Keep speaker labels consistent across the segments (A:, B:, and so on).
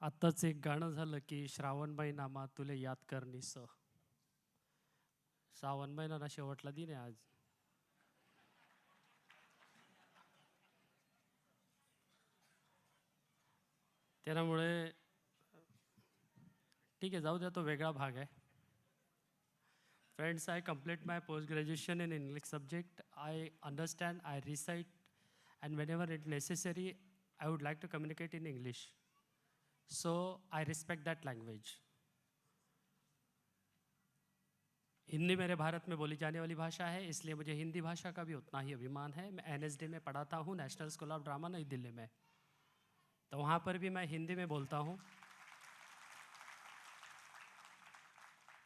A: आत्ताच एक गाणं झालं की श्रावण महिनामा तुले याद करनीस. श्रावण महिना शेवटला दिन आहे आज. त्यामुळे ठीक आहे, जाऊ द्या, तो वेगळा भाग आहे. Friends, I complete my post-graduation in English subject. I understand, I recite, and whenever it's necessary, I would like to communicate in English. So I respect that language. Hindi मेरे भारत में बोली जाने वाली भाषा है, इसलिए मुझे हिंदी भाषा का भी उतना ही अभिमान है. मैं NSD में पढ़ाता हूँ, नेशनल स्कूल ऑफ ड्रामा, नई दिल्ली में. तो वहाँ पर भी मैं हिंदी में बोलता हूँ.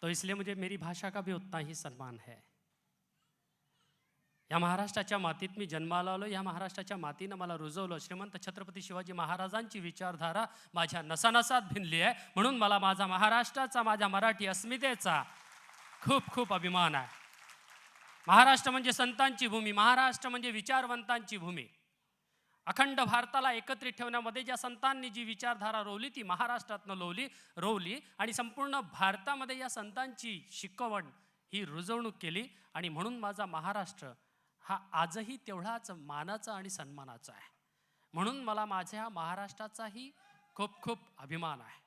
A: तो इसलिए मुझे मेरी भाषा का भी उतना ही सन्मान है. या महाराष्ट्राच्या मातीत मी जन्माला आलो. या महाराष्ट्राच्या मातीनं मला रुजवलं. श्रीमंत छत्रपती शिवाजी महाराजांची विचारधारा माझ्या नसानसात भिनली आहे. म्हणून मला माझा महाराष्ट्राचा, माझ्या मराठी अस्मितेचा खूप खूप अभिमान आहे. महाराष्ट्र म्हणजे संतांची भूमी, महाराष्ट्र म्हणजे विचारवंतांची भूमी. अखंड भारताला एकत्रित ठेवण्यामध्ये ज्या संतांनी जी विचारधारा रोवली ती महाराष्ट्रातनं रोवली आणि संपूर्ण भारतामध्ये या संतांची शिकवण ही रुजवणूक केली. आणि म्हणून माझा महाराष्ट्र हा आजही तेवढाच मानाचा आणि सन्मानाचा आहे. म्हणून मला माझ्या महाराष्ट्राचाही खूप खूप अभिमान आहे.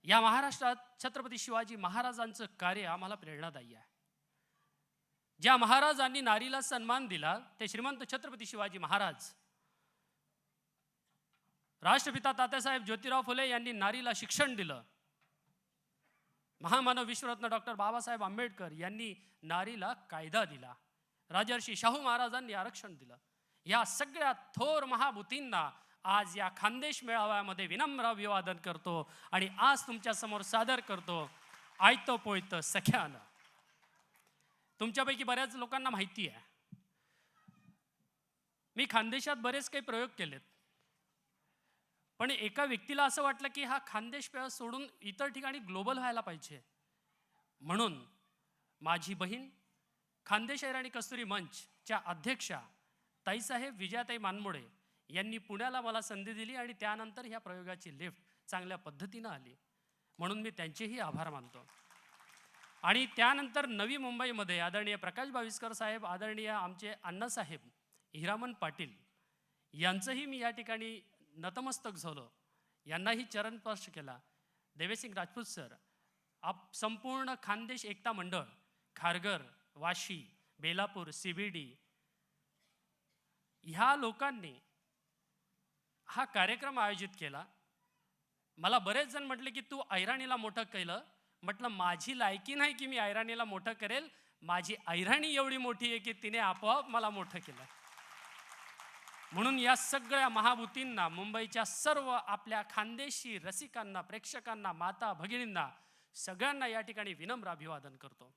A: या महाराष्ट्रात छत्रपती शिवाजी महाराजांचं कार्य आम्हाला प्रेरणादायी आहे. ज्या महाराजांनी नारीला सन्मान दिला ते श्रीमंत छत्रपती शिवाजी महाराज. राष्ट्रपिता तात्यासाहेब ज्योतिराव फुले यांनी नारीला शिक्षण दिलं. महामानव विश्वरत्न डॉक्टर बाबासाहेब आंबेडकर यांनी नारीला कायदा दिला. राजर्षी शाहू महाराजांनी आरक्षण दिलं. या सगळ्या थोर महाभूतींना आज या खानदेश मेळाव्यामध्ये विनम्र अभिवादन करतो आणि आज तुमच्या समोर सादर करतो आयतं पोयतं सख्यानं. तुमच्यापैकी बऱ्याच लोकांना माहिती आहे मी खानदेशात बरेच काही प्रयोग केलेत. पण एका व्यक्तीला असं वाटलं की हा खानदेश पेळ सोडून इतर ठिकाणी ग्लोबल व्हायला पाहिजे. म्हणून माझी बहीण खानदेश ऐराणी कस्तुरी मंचच्या अध्यक्षा ताईसाहेब विजयाताई मानमोडे यांनी पुण्याला मला संधी दिली आणि त्यानंतर ह्या प्रयोगाची लिफ्ट चांगल्या पद्धतीनं आली. म्हणून मी त्यांचेही आभार मानतो. आणि त्यानंतर नवी मुंबईमध्ये आदरणीय प्रकाश बाविस्कर साहेब, आदरणीय आमचे अण्णासाहेब हिरामन पाटील यांचंही मी या ठिकाणी नतमस्तक झालो. यांनाही चरणस्पर्श केला. देवेसिंग राजपूत सर, आप संपूर्ण खानदेश एकता मंडळ, खारघर, वाशी, बेलापूर, CBD ह्या लोकांनी हा कार्यक्रम आयोजित केला. मला बरेच जण म्हटले की तू ऐराणीला मोठं केलं. म्हटलं माझी लायकी नाही की मी ऐराणीला मोठं करेल. माझी ऐराणी एवढी मोठी आहे की तिने आपोआप मला मोठं केलं. म्हणून या सगळ्या महाभूतींना, मुंबईच्या सर्व आपल्या खानदेशी रसिकांना, प्रेक्षकांना, माता भगिनींना सगळ्यांना या ठिकाणी विनम्र अभिवादन करतो.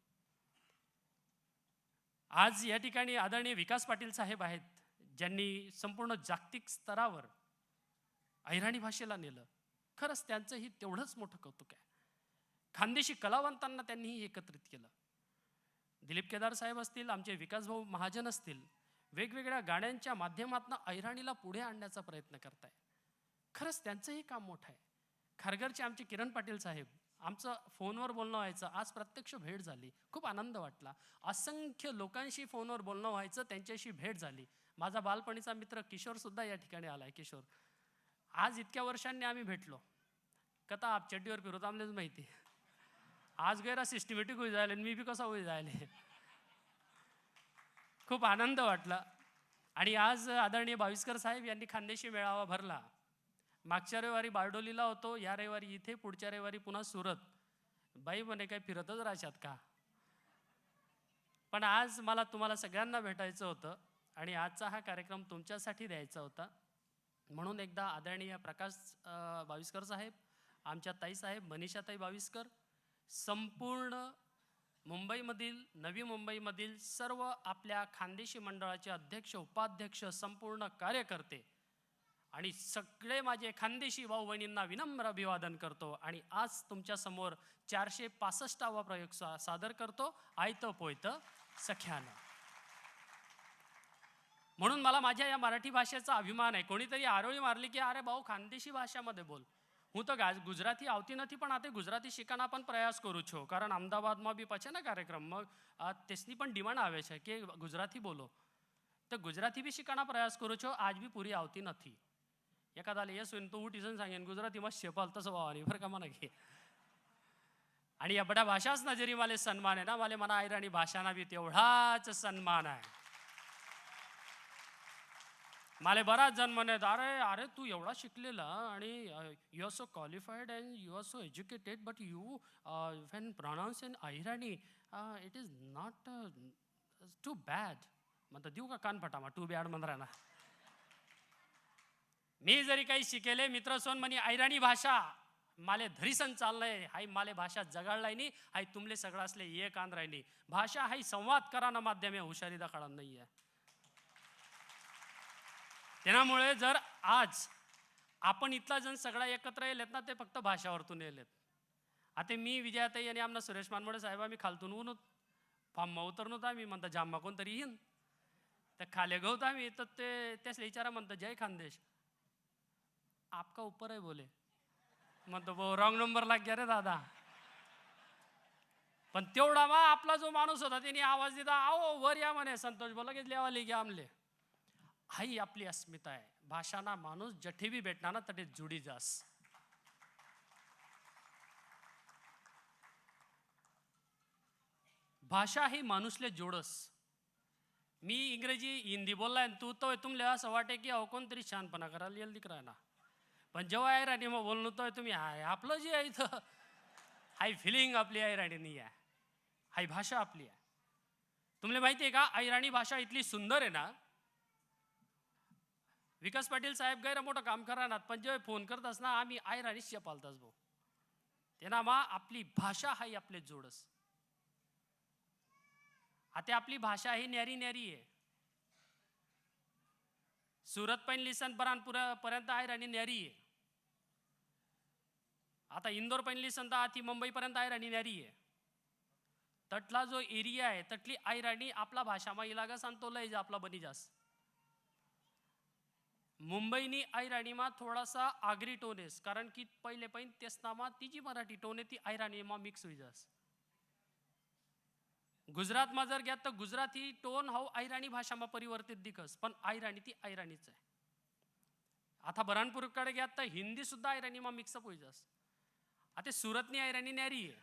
A: आज या ठिकाणी आदरणीय विकास पाटील साहेब आहेत ज्यांनी संपूर्ण जागतिक स्तरावर ऐराणी भाषेला नेलं. खरंच त्यांचंही तेवढंच मोठं कौतुक आहे. खानदेशी कलावंतांना त्यांनीही एकत्रित केलं. दिलीप केदार साहेब असतील, आमचे विकास भाऊ महाजन असतील, वेगवेगळ्या गाण्यांच्या माध्यमातून ऐराणीला पुढे आणण्याचा प्रयत्न करताय. खरंच त्यांचंही काम मोठं आहे. खारघरचे आमचे किरण पाटील साहेब, आमचं फोनवर बोलणं व्हायचं, आज प्रत्यक्ष भेट झाली, खूप आनंद वाटला. असंख्य लोकांशी फोनवर बोलणं व्हायचं, त्यांच्याशी भेट झाली. माझा बालपणीचा मित्र किशोर सुद्धा या ठिकाणी आलाय. किशोर, आज इतक्या वर्षांनी आम्ही भेटलो. कथा आप चड्डीवर फिरत आमलेच माहिती. आज गैरा सिस्टमॅटिक होई जायला, मी बी कसा होई जायले. खूप आनंद वाटला. आणि आज आदरणीय बाविस्कर साहेब यांनी खानदेशी मेळावा भरला. मागच्या रविवारी बारडोलीला होतो, या रविवारी इथे, पुढच्या रविवारी पुन्हा सुरत. बाई म्हणे काय फिरतच राहशात का. पण आज मला तुम्हाला सगळ्यांना भेटायचं होतं आणि आजचा हा कार्यक्रम तुमच्यासाठी द्यायचा होता. म्हणून एकदा आदरणीय प्रकाश बाविस्कर साहेब, आमच्या ताईसाहेब मनीषाताई बाविस्कर, संपूर्ण मुंबईमधील, नवी मुंबईमधील सर्व आपल्या खानदेशी मंडळाचे अध्यक्ष, उपाध्यक्ष, संपूर्ण कार्यकर्ते आणि सगळे माझे खानदेशी भाऊ बहिणींना विनम्र अभिवादन करतो. आणि आज तुमच्यासमोर 465वा प्रयोग सादर करतो, आयतं पोयतं सख्यानं. म्हणून मला माझ्या या मराठी भाषेचा अभिमान आहे. कोणीतरी आरोळी मारली की अरे भाऊ खानदेशी भाषामध्ये बोल. હું તો ગુજરાતી આવતી નથી પણ આ તે ગુજરાતી શીખવાના પણ પ્રયાસ કરું છું. કારણ અમદાવાદમાં બી પછી ને કાર્યક્રમ તેની પણ ડિમાન્ડ આવે છે કે ગુજરાતી બોલો. તો ગુજરાતી બી શીખવાના પ્રયાસ કરું છું. આજ બી પૂરી આવતી નથી. एखाद्याला येस होईन तो उठीसन सांगेन गुजरातीમાં शेपाल तसं व्हावं बरं का म्हणा की. आणि या बड्या भाषाच ना जरी मला सन्मान आहे ना, मला मना आयराणी भाषाना बी तेवढाच सन्मान आहे. मला बराच जण म्हणत अरे अरे तू एवढा शिकलेला आणि you are so qualified and you are so educated but you when pronounce in Ahirani it is not too bad. म्हणतात देऊ का कानफटामा टू बॅड म्हणा ना. मी जरी काही शिकेले मित्र सोन म्हणे अहिराणी भाषा माले धरीसन चाललंय. हाय माले भाषा जगाडलाय नाही. हाय तुमले सगळं असले एक आंध्राय नाही. भाषा हाय संवाद कराना माध्यम आहे, हुशारी दाखवणार नाही आहे. त्यामुळे जर आज आपण इथला जण सगळा एकत्र येलेत ना, ते फक्त भाषावरतून येलेत. आता मी विजयाताई आणि आमना सुरेश मानमोडे साहेब आम्ही खालतून ऊन फॉर्म उतरनोत. आम्ही म्हणता जाम्मा कोणतरी येईन त्या खाले गवत आम्ही तर ते त्याच विचारा म्हणतं जय खानदेश आपका ऊपर आहे बोले. म्हणतो भाऊ रॉंग नंबर लाग गया रे दादा. पण तेवढा मा आपला जो माणूस होता त्याने आवाज दिला आओ वर या म्हणे. संतोष बोला की लेवाली घ्या आमले. हाई आपली अस्मिता आहे. भाषाना माणूस जठे बी भेटणार ना तटे जुडी जास. भाषा ही माणूसले जोडस. मी इंग्रजी हिंदी बोललाय तू तो तुमले असं वाटे की अहो कोणतरी छानपणा करायला येईल दिकराय ना. पण जेव्हा आयराणी मग बोललो तो तुम्ही हाय आपलं जे आहे इथं हाय फिलिंग आपली आयराणी नाही आहे. हाय भाषा आपली आहे. तुम्हाला माहिती आहे का आयराणी भाषा इतली सुंदर आहे ना. विकास पाटील साहेब गैर मोठं काम करणार पण जेव्हा फोन करत असना आम्ही आयराणीच पालताच भाऊ. त्यांना मा आपली भाषा हाय आपले जोडस. आता आपली भाषा ही न्यारी न्यारी आहे. सुरत पैन लिसन पर्यंत आयराणी न्यारी आहे. आता इंदोर पैन लिसन तर आती मुंबई पर्यंत आयराणी न्यारी आहे. तटला जो एरिया आहे तटली आयराणी आपला भाषामा इलागा सांगतो लय आपला बनी जास. मुंबईनी आयराणीमा थोडासा आगरी टोनेस कारण की पहिले पैन तेसनामा ती जी मराठी टोन आहे ती आयराणीमा मिक्स होई जास. गुजरात मा जर घ्या तर गुजराती टोन हा आयराणी भाषामा परिवर्तित दिखस पण आयराणी ती आयराणीच आहे. आता बऱ्हाणपूरकडे घ्या तर हिंदी सुद्धा आयराणीमा मिक्सअप होई जास. आता सुरतनी आयराणी न्यारी आहे.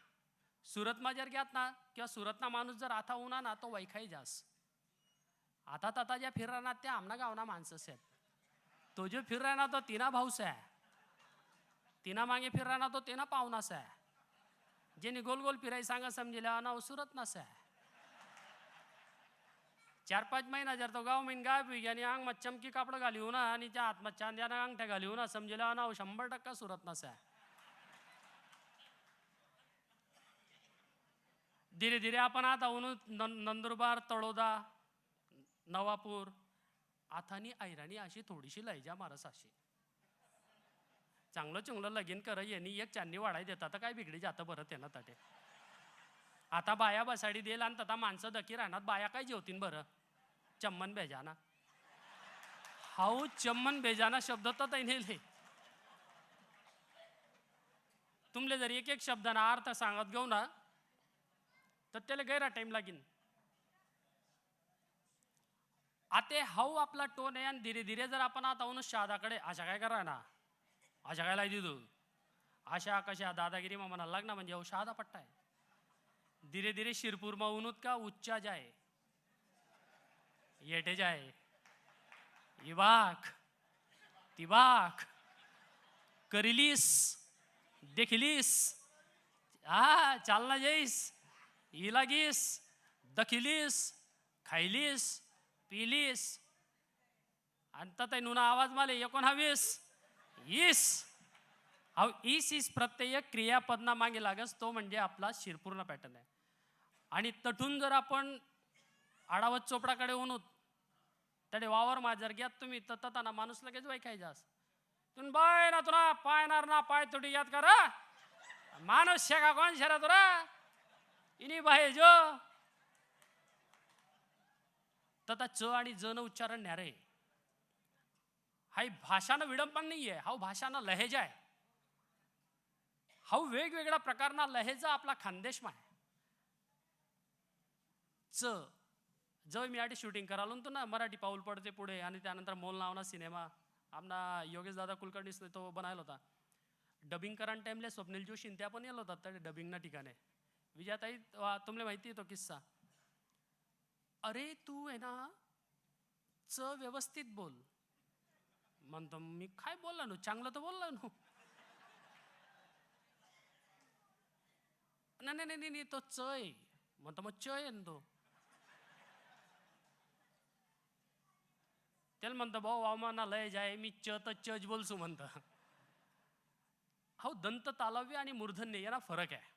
A: सुरतमा जर घ्यात ना किंवा सुरतना माणूस जर आता उना ना तो वैखाई जास. आता तता ज्या फिरना त्या आमना गावना माणसं आहेत. तो जो फिर रहा ना तो तीना भाऊस है. तीना मागे फिर रहा ना तो तेना पाहुनास है. जेने गोल गोल फिराई सांगा समजेला ना सुरत नस है. 4-5 महिना जर तो गाव में गायब हुई आणि अंग मत चमकी कापड घाली हो ना आणि त्या हात मत चांद्याना अंगठ्या घाली हो ना समजेला ना 100% सुरत नस है. धीरे धीरे आपण आता नंदुरबार तळोदा नवापूर आथानी आयराणी अशी थोडीशी लयजा मारस अशी. चांगलं चुंगलं लगीन कर यांनी एक चांदी वाढाय देतात तर काय बिगडी जातं बरं त्यांना तटे. आता बाया बसाडी देईल आणि तथा माणसं दकी राहणार बाया काय जेवतीन बरं. चम्मन बेजाना हाऊ चम्मन बेजाना शब्द तर नेले. तुमले जर एक एक शब्दाना अर्थ सांगत घेऊ ना तर त्याला गैरा टाइम लागीन. आता हाऊ आपला टोन आहे आणि धीरे धीरे जर आपण आता शादाकडे अशा काय करा ना अशा काय लाई दिदू अशा कशा दादागिरी मा म्हणा लागना म्हणजे शादा पट्टा आहे. धीरे धीरे शिरपूर मा उनुत का उच्चा जाए येटे जाए इबाक तिबाक करिलीस देखिलीस हा चालना जाईस इलागीस दखिलीस खायलीस पिलीस आणि नुना आवाज माले 19 हा इस प्रत्यय क्रियापदना मागे लागस तो म्हणजे आपला शिरपूर्ण पॅटर्न आहे. आणि तटून जर आपण आडावत चोपडाकडे उनूत तडे वावर माझर घ्यात तुम्ही तताना माणूस लगेच वैखाय जास. तुम बाय ना तुला पायनार ना पाय तुडी याद करा माणूस शेगा कोण शरा तुरा इनी बाहे जो तर च आणि ज न उच्चारण न्यारे. हाय भाषानं विडंबन नाहीये, हा भाषानं लहेजा आहे. हा वेगवेगळ्या प्रकारना लहेजा आपला खानदेशमा आहे. च जो मी आधी शूटिंग करालो होतो ना मराठी पाऊल पडते पुढे, आणि त्यानंतर मोल नावना सिनेमा आमना योगेश दादा कुलकर्णीसने तो बनायला होता. डबिंग करान टाइमले स्वप्नील जोशी त्या पण येलो होतात त्या डबिंगना ठिकाणे. विजयाताई तुम्हाला माहिती आहे तो किस्सा. अरे तू आहे ना च व्यवस्थित बोल म्हणतो. मी काय बोलला नु, चांगलं तर बोलला नु. नाही नाही नाही नाही तो च आहे म्हणतो, मग च आहे ना तो. त्याला म्हणतो भाऊ वामाना लय जाय, मी च तर चच बोलसू म्हणतं. हो दंत तालव्य आणि मूर्धन्य याला फरक आहे.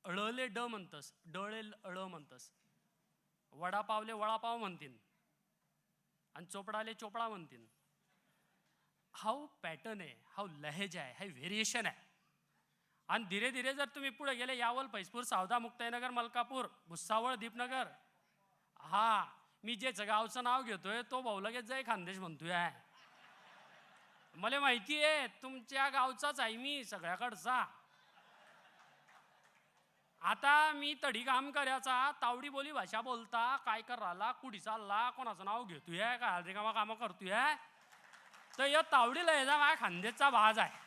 A: अळले ड म्हणतस, डळे अळ म्हणतस. वडापावले वडापाव म्हणतील आणि चोपडाले चोपडा म्हणतील. हाऊ पॅटर्न आहे, हाऊ लहेजा आहे, हाय व्हेरिएशन आहे. आणि धीरे धीरे जर तुम्ही पुढे गेले यावल, फैजपूर, सावदा, मुक्ताईनगर, मलकापूर, भुसावळ, दीपनगर, हा मी जे गावचं नाव घेतोय तो भाऊ लगेच जय खानदेश म्हणतोय. मला माहिती आहे तुमच्या गावचाच आहे मी सगळ्याकडचा. आता मी तडी काम करायचा, तावडी बोली भाषा बोलता, काय करायला, कुठे चालला, कोणाचं नाव घेतोय, काय हलरिकामा कामं करतोय, तर या तावडी लयजा माझ्या खानदेशचा भाज आहे.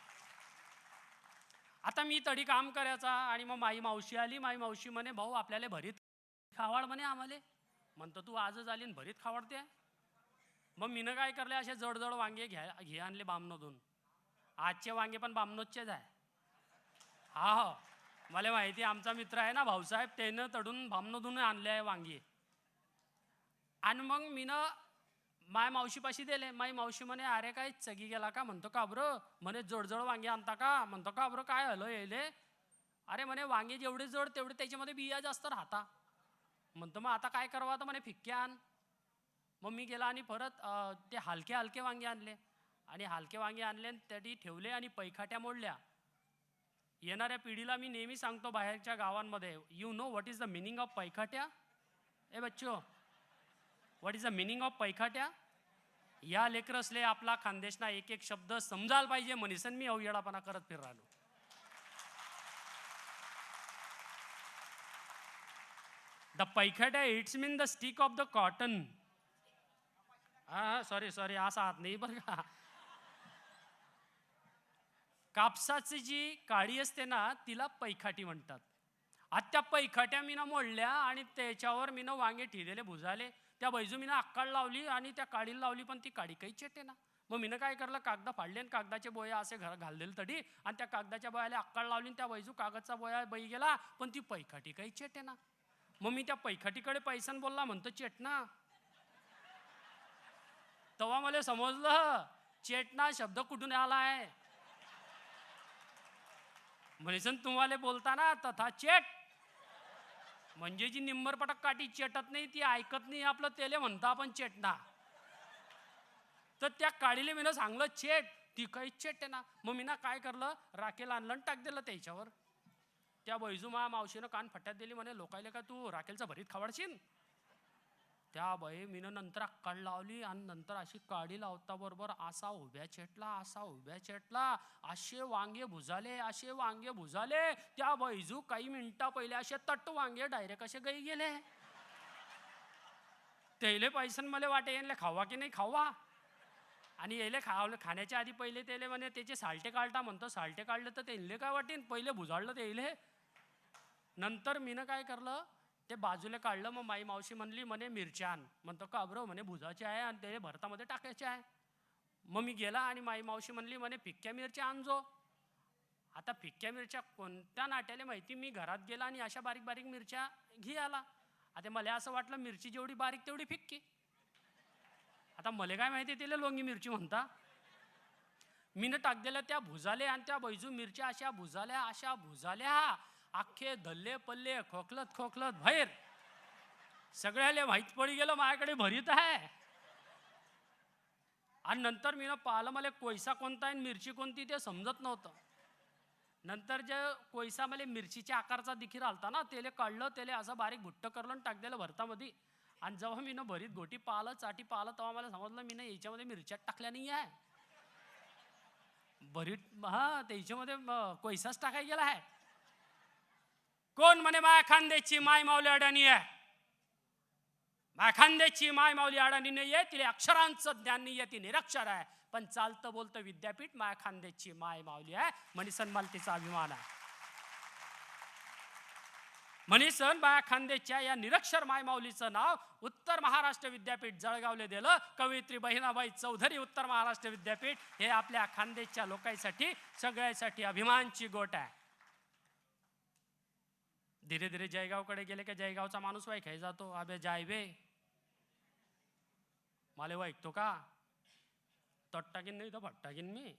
A: आता मी तडी काम करायचा आणि मग माई मावशी आली. माई मावशी म्हणे भाऊ आपल्याला भरीत खावाड म्हणे आम्हाला. म्हणतो तू आजच आली भरीत खावडते. मग मीनं काय करले, असे जडजड वांगे घे आणले बामनोदून. आजचे वांगे पण बामनोदचेच आहे. हा हो मला माहिती, आमचा मित्र आहे ना भाऊसाहेब, त्यानं तडून बामनोदून आणले आहे वांगी. आणि मग मीनं माय मावशीपाशी दिले. माई मावशी म्हणे अरे काय चगी गेला का. म्हणतो का बरं. म्हणे जडजड वांगे आणता का. म्हणतो का बरं काय हलं येले. अरे म्हणे वांगे जेवढे जड तेवढे त्याच्यामध्ये बिया जास्त राहता. म्हणतो मग आता काय करावं, तर म्हणे फिक्के आण. मग मी गेला आणि परत ते हलके हलके वांगे आणले. आणि हलके वांगे आणले त्याटी ठेवले आणि पैखाट्या मोडल्या. येणाऱ्या पिढीला मी नेहमी सांगतो बाहेरच्या गावांमध्ये, you know what is the meaning of पैखाट्या. ए बच्चो, what is the meaning of पैखाट्या. या लेकरसले आपला खानदेशना एक एक शब्द समजायला पाहिजे म्हणीसन मी अवयडापणा करत फिर राहिलो. द पैखाट्या it's mean the stick of the cotton. हा सॉरी असा हात नाही बरं का. कापसाची जी काळी असते ना तिला पैखाटी म्हणतात. आता त्या पैखाट्या मीनं मोडल्या आणि त्याच्यावर मीनं वांगे ठेवलेले भुजाले. त्या बैजू मीनं अक्काळ लावली आणि त्या काडीला लावली, पण ती काडी काही चेटे ना. मग मीनं काय करलं, कागदा फाडले आणि कागदाचे बोया असे घाललेले तडी, आणि त्या कागदाच्या बोयाला अक्काळ लावली. त्या बैजू कागदचा बोया बाई गेला, पण ती पैखाटी काही चेटे ना. मग मी त्या पैखाटीकडे पैसन बोलला, म्हणतो चेटना. तेव्हा मला समजलं चेटना शब्द कुठून आलाय. म्हणेसन तुम्हाला बोलताना तथा चेट म्हणजे जी निंबरपटक काठी चेटत नाही ती ऐकत नाही आपलं तेले म्हणता आपण चेटना. तर त्या काडीले मीनं सांगलं चेट, ती काही चेट आहे ना. मग मीनं काय करलं, राखेल आणलं आणि टाक दिलं त्याच्यावर. त्या बैजू मावशीनं कान फट्यात दिली. म्हणे लोकायले का तू राखेलचा भरीत खावाडशील. त्या बाई मीनं नंतर अक्काळ लावली आणि नंतर अशी काडी लावता बरोबर असा उभ्या चेटला असे वांगे भुजाले. त्या बैजू काही मिनिटा पहिले असे तट्ट वांगे डायरेक्ट असे गई गेले. त्याले पैसन मला वाटे येले खावा की नाही खावा. आणि यायले खाण्याच्या आधी पहिले त्याले म्हणे त्याचे साल्टे काढता. म्हणतो साल्टे काढले तर त्याले काय वाटेन, पहिले भुजाडलं त्याले. नंतर मीनं काय करलं, ते बाजूला काढलं. मग माई मावशी म्हणली म्हणे मिरच्या आण. म्हणतो का बरं. म्हणे भुजाचे आहे आणि ते भरतामध्ये टाकायचे आहे. मग मी गेला आणि माई मावशी म्हणली म्हणे फिक्क्या मिरच्या आणजो. आता फिक्क्या मिरच्या कोणत्या नाट्याला माहिती. मी घरात गेला आणि अशा बारीक बारीक मिरच्या घे आला. आता मला असं वाटलं मिरची जेवढी बारीक तेवढी फिक्की. आता मला काय माहिती तिला लोंगी मिरची म्हणता. मीनं टाक दिल्या त्या भुजाले आणि त्या बैजू मिरच्या अशा भुजाल्या अख्खे धल्ले पल्ले खोकलत बाहेर सगळ्याले माहीत पडी गेलं माझ्याकडे भरीत आहे. आणि नंतर मीनं पाहिलं मला कोयसा कोणता आहे मिरची कोणती ते समजत नव्हतं. नंतर जे कोयसा मला मिरचीच्या आकारचा दिखीर आलता ना, त्याला काढलं, त्याला असं बारीक भुट्ट करलं आणि टाक दिलं भरतामध्ये. आणि जेव्हा मी भरीत घोटी पाहिलं चाटी पाहिलं तेव्हा मला समजलं मी याच्यामध्ये मिरच्यात टाकल्या नाही आहे. भरीत त्याच्यामध्ये कोयसाच टाकाय गेला आहे. कोण म्हणे माया खांद्याची माय माऊली अडाणी आहे. माया खांद्याची माय माऊली अडाणी नाही आहे. तिला अक्षरांचं ज्ञान नाही आहे, ती निरक्षर आहे. पण चालतं बोलतं विद्यापीठ माया खांद्याची माय माऊली आहे. म्हणीसन मला तिचा अभिमान आहे. म्हणीसन माया खांद्याच्या या निरक्षर माय माऊलीचं नाव उत्तर महाराष्ट्र विद्यापीठ जळगावले दिलं. कवयित्री बहिणाबाई चौधरी उत्तर महाराष्ट्र विद्यापीठ हे आपल्या खांद्याच्या लोकांसाठी सगळ्यासाठी अभिमानची गोट आहे. धीरे धीरे जयगावकडे गेले का जयगावचा माणूस वाईखाय जातो. अबे जायबे मला वाईकतो का, तट टाकीन नाही तर भट टाकीन मी.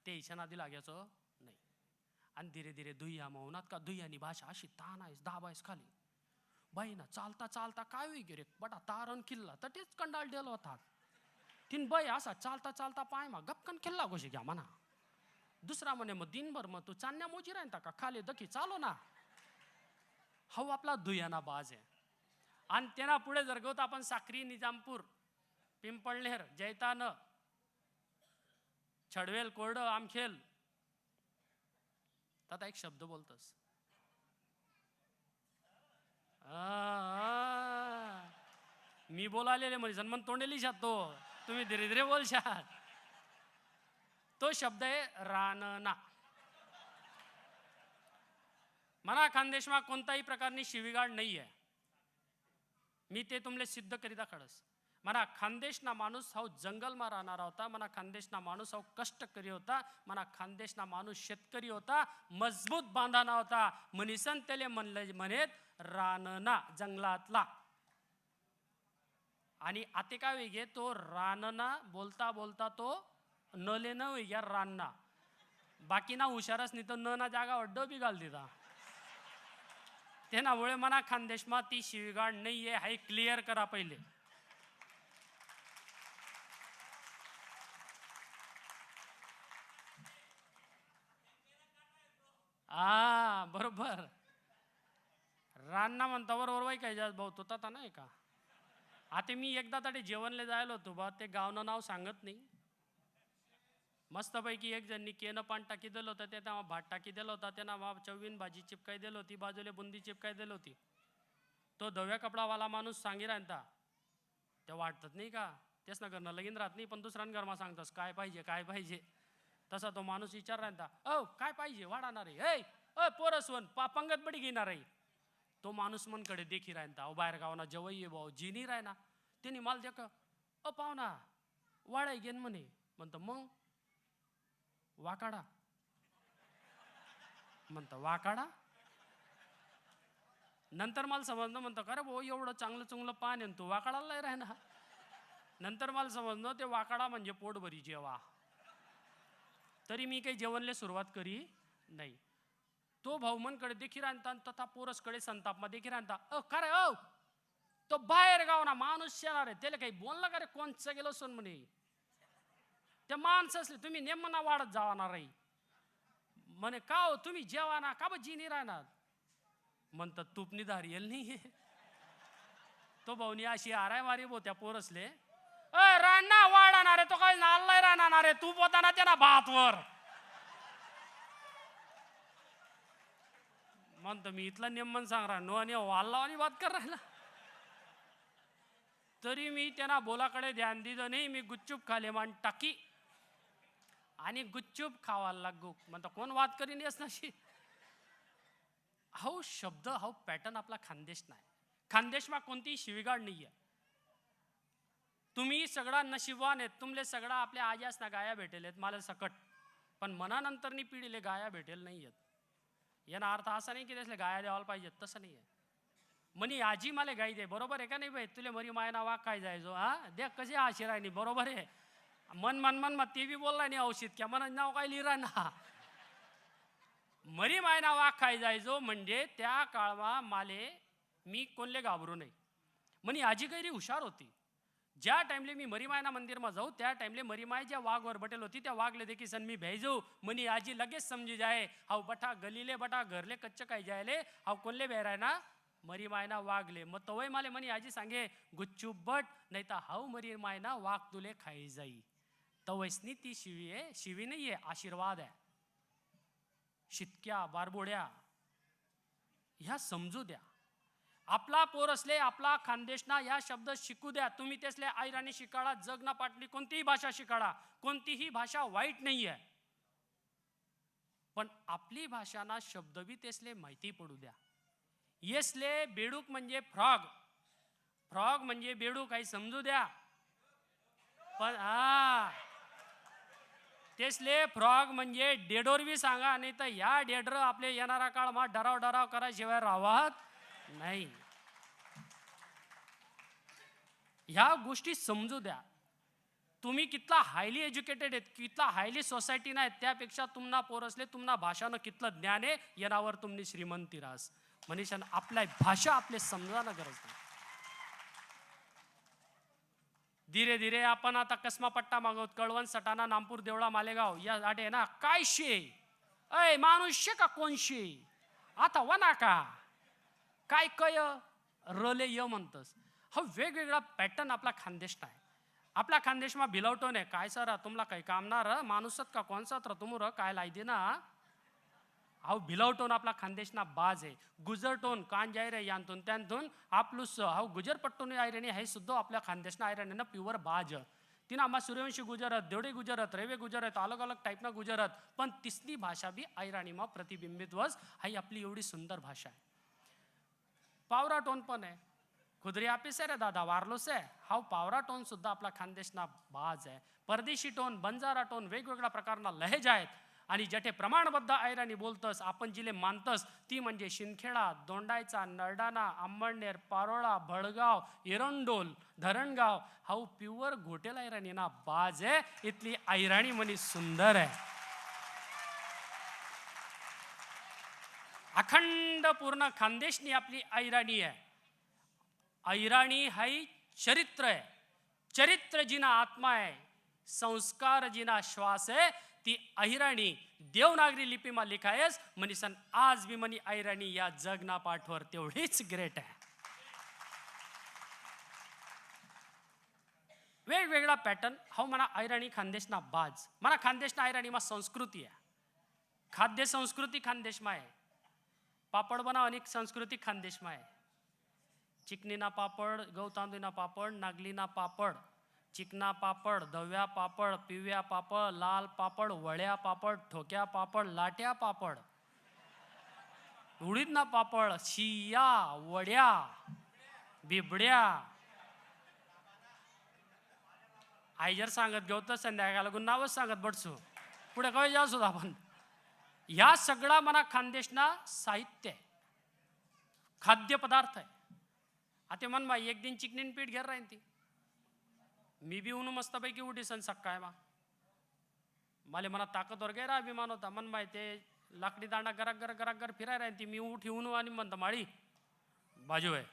A: ते ईशान आधी लागायचं नाही. आणि धीरे धीरे दुय्या मौनात का दुय्यानी भाषा अशी तानायस दाबायस खाली. बाई ना चालता चालता काय होई गे रे बटा तारण किल्ला तर तेच कंडाल डेल होतात. तीन बाई असा चालता चालता पाय मा गपकन किल्ला गोशी घ्या म्हणा. दुसरा म्हणे मग दिनभर मग तू चांदण्या मोजी राहता का खाली दखी चालो ना. हा आपला दुयाना बाज आहे. आणि त्यांना पुढे जर गवत आपण साक्री निजामपूर पिंपळनेर जैतान छडवेल कोरड आमखेल आता एक शब्द बोलतस. मी बोलालेले म्हणजे जन्मन तोंडेली तो तुम्ही धीरे धीरे बोलशात. तो शब्द आहे रानना. मना खानदेशमा कोणताही प्रकारनी शिवीगाळ नाही आहे. मी ते तुमले सिद्ध करीता खडस. मना खानदेशना माणूस हा जंगलमा राहणारा होता. मना खानदेशना माणूस हा कष्टकरी होता. मना खानदेशना माणूस शेतकरी होता, मजबूत बांधाना होता. मनीसन त्याले म्हणेत रानना जंगलातला. आणि आते काय वेगे तो रानना बोलता बोलता तो नले न वेग्या रानना. बाकी ना हुशारच नाही तर न ना जागा अड्ड बी घाल दिला. त्यामुळे मना खानदेशमा ती शिवीगाळ नाहीये हे क्लिअर करा पहिले. बरोबर रानना म्हणता बरोबर वाई काय जास्त भाऊ तो तता नाही का. आता मी एकदा तडे जेवणले जायला होतो बा. ते गावनं नाव सांगत नाही. मस्तपैकी एक जणनी केनं पान टाकी दिलं होतं. ते तेव्हा भात टाकी दिलं होता. त्यांना वा चवीन भाजी चिपकाई दिली होती. बाजूला बुंदी चिपकाई दिली होती. तो धव्या कपडावाला माणूस सांगी राहता ते वाटतात नाही का. तेच ना घरनं लगीन राहत नाही पण दुसऱ्यां घरमा सांगतास काय पाहिजे काय पाहिजे. तसा तो माणूस विचार राहता ओ काय पाहिजे वाढणार आहे. ए पोरसवन पंगत बडी घेणार आहे. तो माणूस मनकडे देखी राहता. अहो बाहेर गावना जवळ ये भाऊ जी नाही राहना. त्यांनी माल देख पाहुणा वाढाय घेन म्हणे. म्हणतं मग वाकाडा म्हणतं वाकाडा. नंतर मला समजलं म्हणतं का रे भाऊ एवढं चांगलं चांगलं पान आहे तू वाकाडाला राहणार. नंतर मला समजलं ते वाकाडा म्हणजे पोटभरी जेवा. तरी मी काही जेवणले सुरुवात करी नाही. तो भाऊ मनकडे देखी राहता तथा पोरसकडे संतापमा देखी राहता. का रे ओ तो बाहेर गावना माणूस येणार आहे त्याला काही बोलला का रे कोणचं गेलो सोन म्हणे. त्या माणसं असले तुम्ही नेमना वाढत जाणार आहे म्हणे. का हो तुम्ही जेवाना का बा जी नाही राहणार. म्हणतात तुपनी धार येल नाही. तो भाऊनी अशी आराय मारी बो त्या पोरसले राणा वाढणार आहे तो काही नाल्लाय राहणार आहे. तू पोताना त्यांना भातवर म्हणतो मी इथला नेमन सांग रा नो आणि वाल्ला आणि बात कर राहिला. तरी मी त्यांना बोलाकडे ध्यान दिलं नाही. मी गुच्चूप खाले मान टाकी आणि गुच्चूप खावायला लागू. म्हणता कोण वाद करीन येस नशी. हा शब्द हा पॅटर्न आपला खानदेश नाही. खानदेशमा कोणतीही शिवीगाळ नाहीये. तुम्ही सगळा नशिबवान आहेत. तुमले सगळा आपल्या आजास ना गाया भेटेल आहेत मला सकट. पण मनानंतरनी पिढीले गाया भेटेल नाही आहेत. याना अर्थ असा नाही की त्यासले गाया द्यावाला पाहिजेत तसं नाही आहे. म्हणी आजी मला गाई दे बरोबर आहे का नाही बाई. तुले मरी मायना वाघ काय जायचो देख कशी आशी राहिनी बरोबर आहे. मन मन मन मग ते बी बोलला नाही औषध क्या मन नाव काय लिहिरा ना. मरी मायना वाघ खाय जायचो म्हणजे त्या काळमा माले मी कोणले घाबरू नये. म्हणी आजी कैरी हुशार होती. ज्या टाइमले मी मरीमायना मंदिरमा जाऊ त्या टाइमले मरीमाय ज्या वाघवर बटेल होती त्या वाघले देखी सन मी भेजू. म्हणी आजी लगेच समजी जाए हाव बठा गलीले बठा घरले कच्च काय जायले हाव कोणले बेराय ना मरी मायना वागले मग तवय माले म्हणे आजी सांगे गुच्चूप बट नाही तर हाऊ मरी मायना वाघ तुले खाई जाई. तवयसनी ती शिवी आहे, शिवी नाही आहे, आशीर्वाद आहे. शितक्या बारबोड्या ह्या समजू द्या. आपला पोर असले आपला खानदेशना या शब्द शिकू द्या. तुम्ही त्यासले आयराणी शिकाळा, जगना पाटली कोणतीही भाषा शिकाळा, कोणतीही भाषा वाईट नाही आहे. पण आपली भाषाना शब्द बी तेसले माहिती पडू द्या. येसले बेडूक म्हणजे फ्रॉग, फ्रॉग म्हणजे बेडूक काही समजू द्या. पण तेसले फ्रॉग म्हणजे डेडोर बी सांगा, नाही तर या डेडर आपले येणारा काळ मा डराव डराव कराशिवाय राहत नाही. ह्या गोष्टी समजू द्या. तुम्ही कितला हायली एज्युकेटेड आहेत, कितला हायली सोसायटी नाही, त्यापेक्षा तुम्हाला पोर असले तुम्हाला भाषानं कितलं ज्ञान आहे येणावर तुम्ही श्रीमंती रास. मनीषानं आपल्या भाषा आपले समजायला गरज नाही. धीरे धीरे आपण आता कसमा पट्टा मागवत कळवण सटाणा नामपूर देवळा मालेगाव या आटे ना काय शे अय मानुष्य का कोण शे आता वना का काय कय रले य म्हणतस. हा वेगवेगळा पॅटर्न आपला खानदेश आहे. आपला खानदेशमा भिलवटो नाही काय सर तुम्हाला काही कामणार माणूसत का कोणसा तर तुमर काय लाई दे ना. हाव भिलवटोन आपला खानदेशना बाज आहे. गुजरटोन कान जाय रे यांतून त्यांतून आपलूस हाव गुजरपट्टून आयरणी हे सुद्धा आपल्या खानदेशना आयरणी प्युअर बाज. तिना आम्हा सूर्यवंशी गुजरत, देवडे गुजरत, रेवे गुजरत, अलग अलग टाईपना गुजरत, पण तिसरी भाषा बी आयराणीमा प्रतिबिंबित वस. ही आपली एवढी सुंदर भाषा आहे. पावरा टोन पण आहे. खुदरी ऑफिस आहे रे दादा वारलोस आहे. हाव पावरा टोन सुद्धा आपला खानदेशना बाज आहे. परदेशी टोन, बंजारा टोन वेगवेगळ्या प्रकारना लहेजा आहेत. आणि जेथे प्रमाणबद्ध आयराणी बोलतस आपण जिले मानतस ती म्हणजे शिंदखेडा, दोंडायचा, नरडाणा, अंबळनेर, पारोळा, भडगाव, एरंडोल, धरणगाव. हाऊ प्युअर घोटेल आयराणी ना बाज आहे. इथली आयराणी म्हणी सुंदर आहे. अखंड पूर्ण खानदेशनी आपली आयराणी आहे. आयराणी हाई चरित्र आहे. चरित्र जिना आत्मा आहे, संस्कार जिना श्वास आहे. ती अहिराणी देवनागरी लिपीमा लिखायस मनीसन आज भी मनी अहिराणी या जगना पाठवर तेवढीच ग्रेट आहे. वेगवेगळा पॅटर्न हाव मना अहिराणी खानदेशना बाज. मना खानदेशना अहिराणीमा संस्कृती आहे. खाद्य संस्कृती खानदेशमा आहे. पापड बनावनी संस्कृती खानदेशमा आहे. चिकनीना पापड, गहू तांदूळना पापड, नागलीना पापड, चिकना पापड, दव्या पापड, पिव्या पापड, लाल पापड, वळ्या पापड, ठोक्या पापड, लाट्या पापड, उडीदना पापड, शिया, वड्या, बिबड्या. आई जर सांगत घेऊ तर संध्याकाळ लागून नावच सांगत बडसू पुढे काय जाऊ सुद्धा आपण. या सगळा मना खानदेशना साहित्य आहे, खाद्यपदार्थ आहे. आता मन बाई एक दिन चिकनीन पीठ घेर राहीन ती मी बी उन्ह मस्तपैकी उठी सन सक्काय मा माले मना ताकदवर गेरा अभिमान होता. मन माय ते लाकडी दांडा गराक गराक गराक गर फिराय राहीन ती मी उठी उन्ह आणि म्हणतं माळी बाजू आहे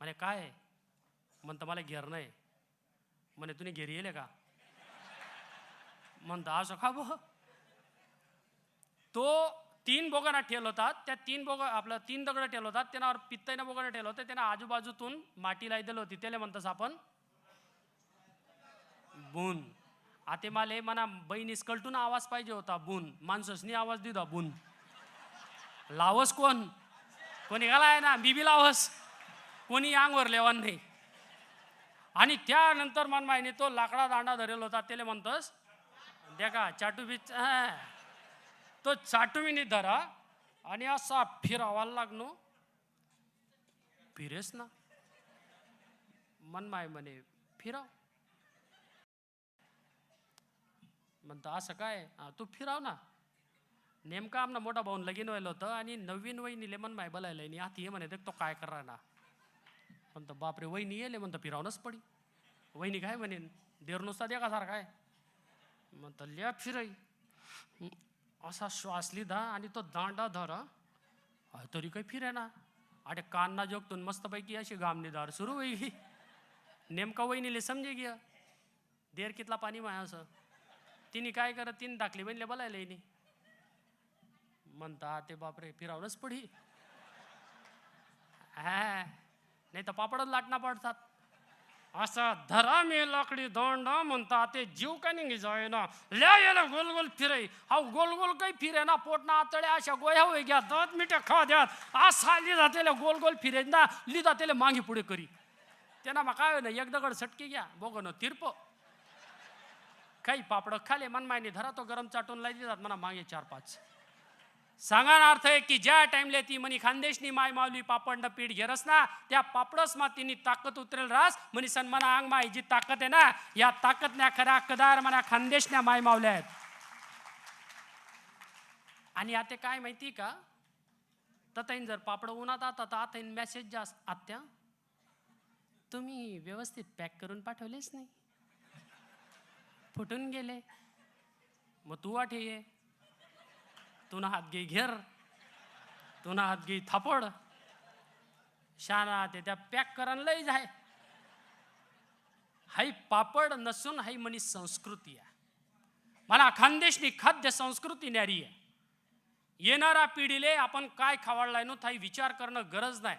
A: म्हणे काय म्हणतं मला घेर नाही म्हणे तुम्ही घेरी येले का म्हणतं असं खा बो. तो 3 बोगाना ठेल होतात. त्या 3 बोग आपलं 3 दगड ठेल होतात. त्यावर पित्तैना बोगाना ठेल होते. त्यांना आजूबाजूतून माती लाई दिली होती. त्याला म्हणतस आपण बून. आता माले मना बहिणीस कलटून आवाज पाहिजे होता बून. माणससनी आवाज दिदा बून. लावस कोण कोणी घालाय ना बीबी लावस कोणी अंगवर लेवान नाही. आणि त्यानंतर मन माहिनी तो लाकडा दांडा धरेल होता. त्याला म्हणतस देखा चाटू बीच तो चाटू मी धरा आणि असा फिरावाला लागलो फिरेस ना मन माय म्हणे फिराव म्हणतं असं काय तू फिराव ना. नेमका आमना मोठा भाऊन लगीन व्हायला होतं आणि नवीन वहिनीले मन माय बोलायला नाही आता ये म्हणे देख तो काय करा ना म्हणतं बापरे वहिनी येले म्हणतं फिरावनच पडी. वहिनी काय म्हणेन देर नुसता दे का सारखा आहे म्हणतं लिया फिराई. असा श्वास लिधा आणि तो दांडा धरा तरी काही फिरे ना. अरे कान्ना जोगतून मस्तपैकी अशी गामनीदार सुरू होई. नेमका वहिनीले समजे गया देर कितला पाणी माया असं तिने काय करत तीन टाकली बहिणीले बोलायला येईनी म्हणता ते बापरे फिरावनच पडी. हा नाही तर पापडच लाटणं पडतात. असं धरा मी लाकडी दोंड म्हणता ते जीव का निघी जाय ना ल्या याला गोल गोल फिरे हा गोल गोल काही फिरे ना पोट ना आतळे अशा गोया होई घ्या दात मिठ्या खा द्यात असा लिदा त्याला गोल गोल फिरे ना लिदा त्याला मागे पुढे करी त्यांना मग काय ना एक दगड सटकी घ्या बघ न तिरप काही पापड खाले मनमायने धरा तो गरम चाटून लाई देतात म्हणा मागे 4-5 सांगा ना अर्थ आहे की ज्या टाइमले ती म्हणी खानदेशनी माय मावली पापड न पीठ घेरस ना त्या पापडस मा तिने ताकद उतरेल रास म्हणी सन्माना अंग माय जी ताकद आहे ना या ताकदन्या खरा कदार म्हणा खानदेशन्या माय मावल्या आहेत. आणि आता काय माहिती का तताईन जर पापड उन्हात आता तर आता मेसेज जास्त आत्या तुम्ही व्यवस्थित पॅक करून पाठवलेच नाही फुटून गेले मग तू वाटे ये तुना हात घे घेर तुना हात घे थापड शाना ते त्या पॅक करण लई जाय हाई पापड नसून हाई म्हणी संस्कृती आहे. मला खानदेशनी खाद्य संस्कृती न्यारी आहे. येणाऱ्या पिढीले आपण काय खावाडलाय नो थाई विचार करणं गरज नाही.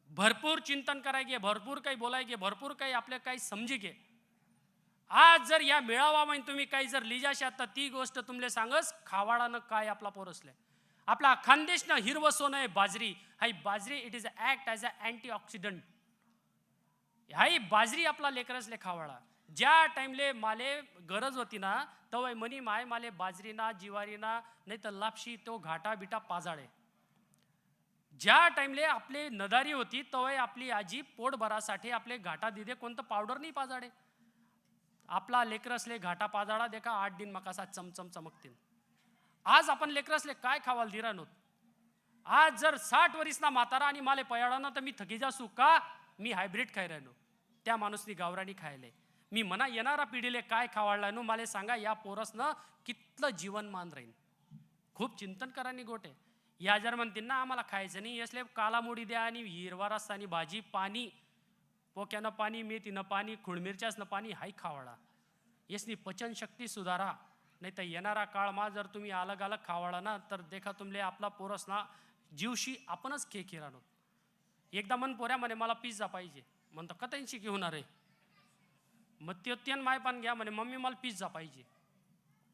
A: भरपूर चिंतन करायचे भरपूर काही बोलायचे भरपूर काही आपले काही समजी घे. आज जर या मेळावामध्ये तुम्ही काही जर लिजाशात तर ती गोष्ट तुमले सांगस खावाडानं काय आपला पोरसले आपला खानदेशनं हिरवं सोनं आहे बाजरी. हाई बाजरी it is act as a antioxidant. हाई बाजरी आपला लेकरसले खावाडा. ज्या टाइमले माले गरज होती ना तवय मनी माय माले बाजरीना जिवारीना नाही तर लापशी तो घाटा बिटा पाजाडे. ज्या टाइमले आपले नदारी होती तवय आपली आजी पोट भरासाठी आपले घाटा दिदे कोणतं पावडर नाही पाजाडे. आपला लेकरसले घाटा पाजाडा देखा 8 दिन मकासा चमचम चमकतील. आज आपण लेकरसले काय खावाल दिरानोत. आज जर 60 वर्षना म्हातारा आणि माले पयाडानं तर मी थकी जासू का मी हायब्रिड खाय राहिलो त्या माणूसनी गावरानी खायले. मी म्हणा येणारा पिढीले काय खावाडलाय नो मला सांगा या पोरसनं कितलं जीवनमान राहील. खूप चिंतन करानी गोटे या जर म्हणतील ना आम्हाला खायचं नाही यसले कालामोडी द्या आणि हिरवा रस्ता आणि भाजी पाणी पोक्यानं पाणी मेथीनं पाणी खुडमिरच्यासनं पाणी हाई खावाडा. यसनी पचनशक्ती सुधारा. नाही तर येणारा काळमा जर तुम्ही अलग अलग खावाडा ना तर देखा तुमले आपला पोरस ना जीवशी आपणच खेळ राहतो. एकदा मन पोऱ्या म्हणे मला पिझ्झा पाहिजे म्हणतो कतांशी घेऊन रे मग ते त्यान माय पण घ्या म्हणे मम्मी मला पिझ्झा पाहिजे.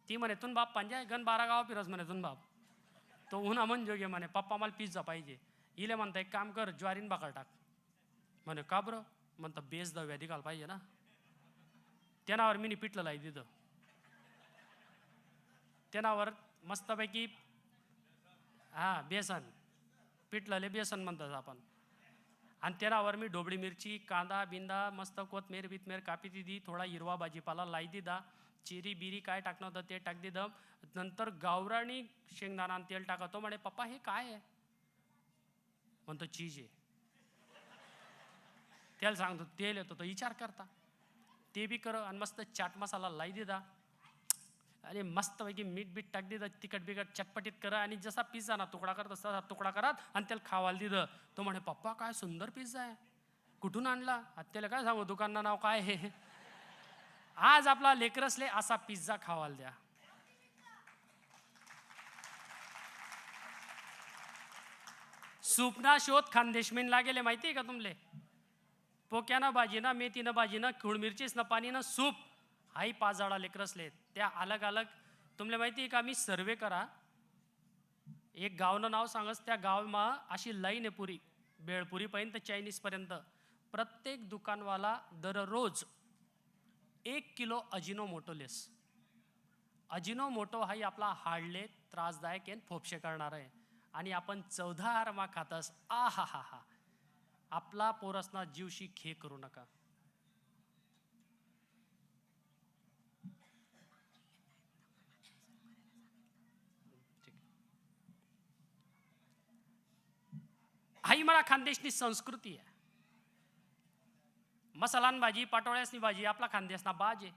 A: ती म्हणे तुन बाप पांजा गण 12 गाव फिरस म्हणे तुन बाप तो उन्हा म्हण जोगे म्हणे पप्पा मला पिझ्झा पाहिजे. इले म्हणता एक काम कर ज्वारीन बाकर टाक म्हणे का बरं म्हणता बेस द व्याधी घाल पाहिजे ना. त्यानावर मी पिठलं लाई दिलं त्यानावर मस्तपैकी हा बेसन पिठलले बेसन म्हणतात आपण आणि त्यानावर मी ढोबळी मिरची कांदा बिंदा मस्त कोथमीर बिथमीर कापी दिदी थोडा हिरवा भाजीपाला लाई दिदा चिरी बिरी काय टाकणं होतं ते टाक दिदं. नंतर गावराणी शेंगदाणा तेल टाकतो म्हणे पप्पा हे काय आहे म्हणतो चीज आहे. त्याला सांगतो तेल येतो तो विचार करता ते बी कर आणि मस्त चाट मसाला लाई दिदा आणि मस्तपैकी मीठ बीठ टाक दिदा तिखट बिकट चटपटीत करा आणि जसा पिझ्झा ना तुकडा करत तसा तुकडा करात आणि त्याला खावायला दिलं. तो म्हणे पप्पा काय सुंदर पिझ्झा आहे कुठून आणला. त्याला काय सांगू दुकानना नाव काय आहे. आज आपला लेकरसले असा पिझ्झा खावायला द्या. सूपना शोध खानदेशमीन लागेले माहिती आहे का तुमले. पोक्यानं भाजीना मेथीनं भाजीनं खुड मिरचीसनं पाणीनं सूप हाई पाजाडा लेकरसले त्या अलग अलग तुमले माहिती आहे का. मी सर्वे करा एक गावनं नाव सांगस त्या गावमा अशी लाईन आहे पुरी बेळपुरीपर्यंत चायनीजपर्यंत. प्रत्येक दुकानवाला दररोज 1 किलो अजिनोमोटो लेस. अजिनोमोटो हाई आपला हाडले त्रासदायक आहे फोपशे करणार आहे आणि आपण 14 आरमा खातस आ हा हा हा. आपला पोरसना जीवशी खे करू नका. हाई मला खानदेशनी संस्कृती आहे. मसालान भाजी पाटोळ्यासनी भाजी आपला खानदेशना बाज आहे.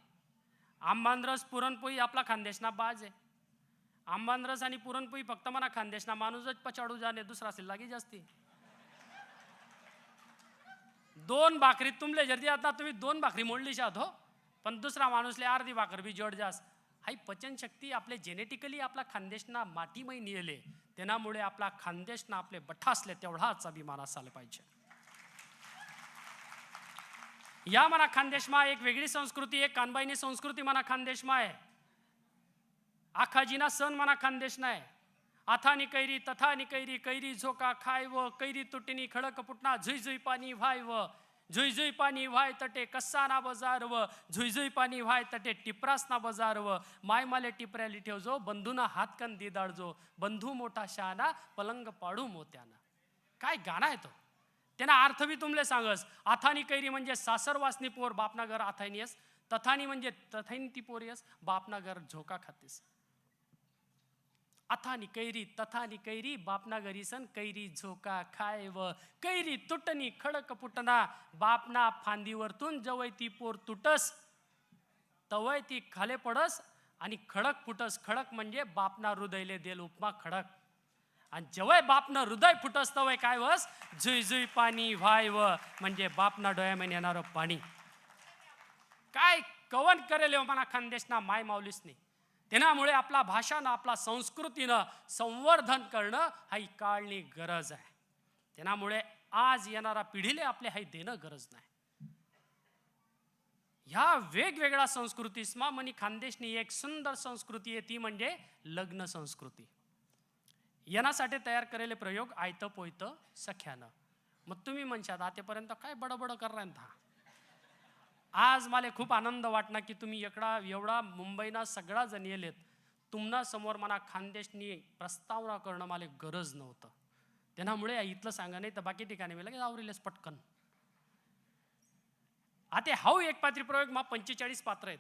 A: आंबांरस पुरणपोळी आपला खानदेशना बाज आहे. आंबांरस आणि पुरणपोळी फक्त मला खानदेशना माणूसच पचाडू जाणे दुसरा असेल लागी जास्ती. 2 भाकरी तुमले जर्दी आता तुम्ही 2 भाकरी मोडली शात हो पण दुसरा माणूसले अर्धी भाकर बी जोड जास. हाई पचन शक्ती आपले जेनेटिकली आपला खानदेशना मातीमय नियले त्यामुळे आपला खानदेशना आपले बठासले तेवढाच अभिमान असायला पाहिजे. या मना खानदेशमा एक वेगळी संस्कृती, एक कानबाईनी संस्कृती मना खानदेशमा आहे. आखाजीना सण मना खानदेश नाही. आथानी कैरी तथानी कैरी, कैरी झोका खाय व कैरी तुटणी खडक फुटना, झुई झुई पाणी व्हाय व झुई झुई पाणी व्हाय तटे कस्सा ना बजार व झुई झुई पाणी व्हाय तटे टिपरास ना बजार व माय माले टिपऱ्याली ठेवजो, बंधूना हातकन दिदाळजो, बंधू मोठा शहाणा पलंग पाडू मोत्याना. काय गाणं आहे तो. त्यांना अर्थ बी तुमले सांगस. आथानी कैरी म्हणजे सासरवासनी पोर बापना घर आथानीयस, तथानी म्हणजे तथैन ती पोरियस बापना घर झोका खातीस. अथानी कैरी तथानी कैरी, बापना घरी सन कैरी झोका खाय व कैरी तुटनी खडक फुटना, बापना फांदीवरतून जवळ ती पोर तुटस तवय ती खाले पडस आणि खडक फुटस. खडक म्हणजे बापना हृदयले देल उपमा खडक. आणि जेव्हा बापनं हृदय फुटस तवय काय वस, झुई झुई पाणी व्हाय व म्हणजे बापना डोळ्यामध्ये येणारं पाणी. काय कवन करेल मना खानदेशना माय माऊलीसनी. त्यामुळे आपला भाषानं आपला संस्कृतीनं संवर्धन करणं ही काळनी गरज आहे. त्यामुळे आज येणाऱ्या पिढीले आपले हाई देणं गरज नाही. ह्या वेगवेगळ्या संस्कृतीसमा मनी खानदेशनी एक सुंदर संस्कृती आहे, ती म्हणजे लग्न संस्कृती. येण्यासाठी तयार केलेले प्रयोग आयतं पोयतं सख्यानं. मग तुम्ही म्हणशात आतापर्यंत काय बडबड करणार था. आज मला खूप आनंद वाटणार की तुम्ही एवढा मुंबईना सगळा जण येलेत. तुम्हाला समोर मला खानदेशनी प्रस्तावना करणं मला गरज नव्हतं. त्यामुळे इथलं सांगा, नाही तर बाकी ठिकाणी मी लगेच आवरीलेच पटकन. आता हाऊ एक पात्री प्रयोग मा 45 पात्र आहेत.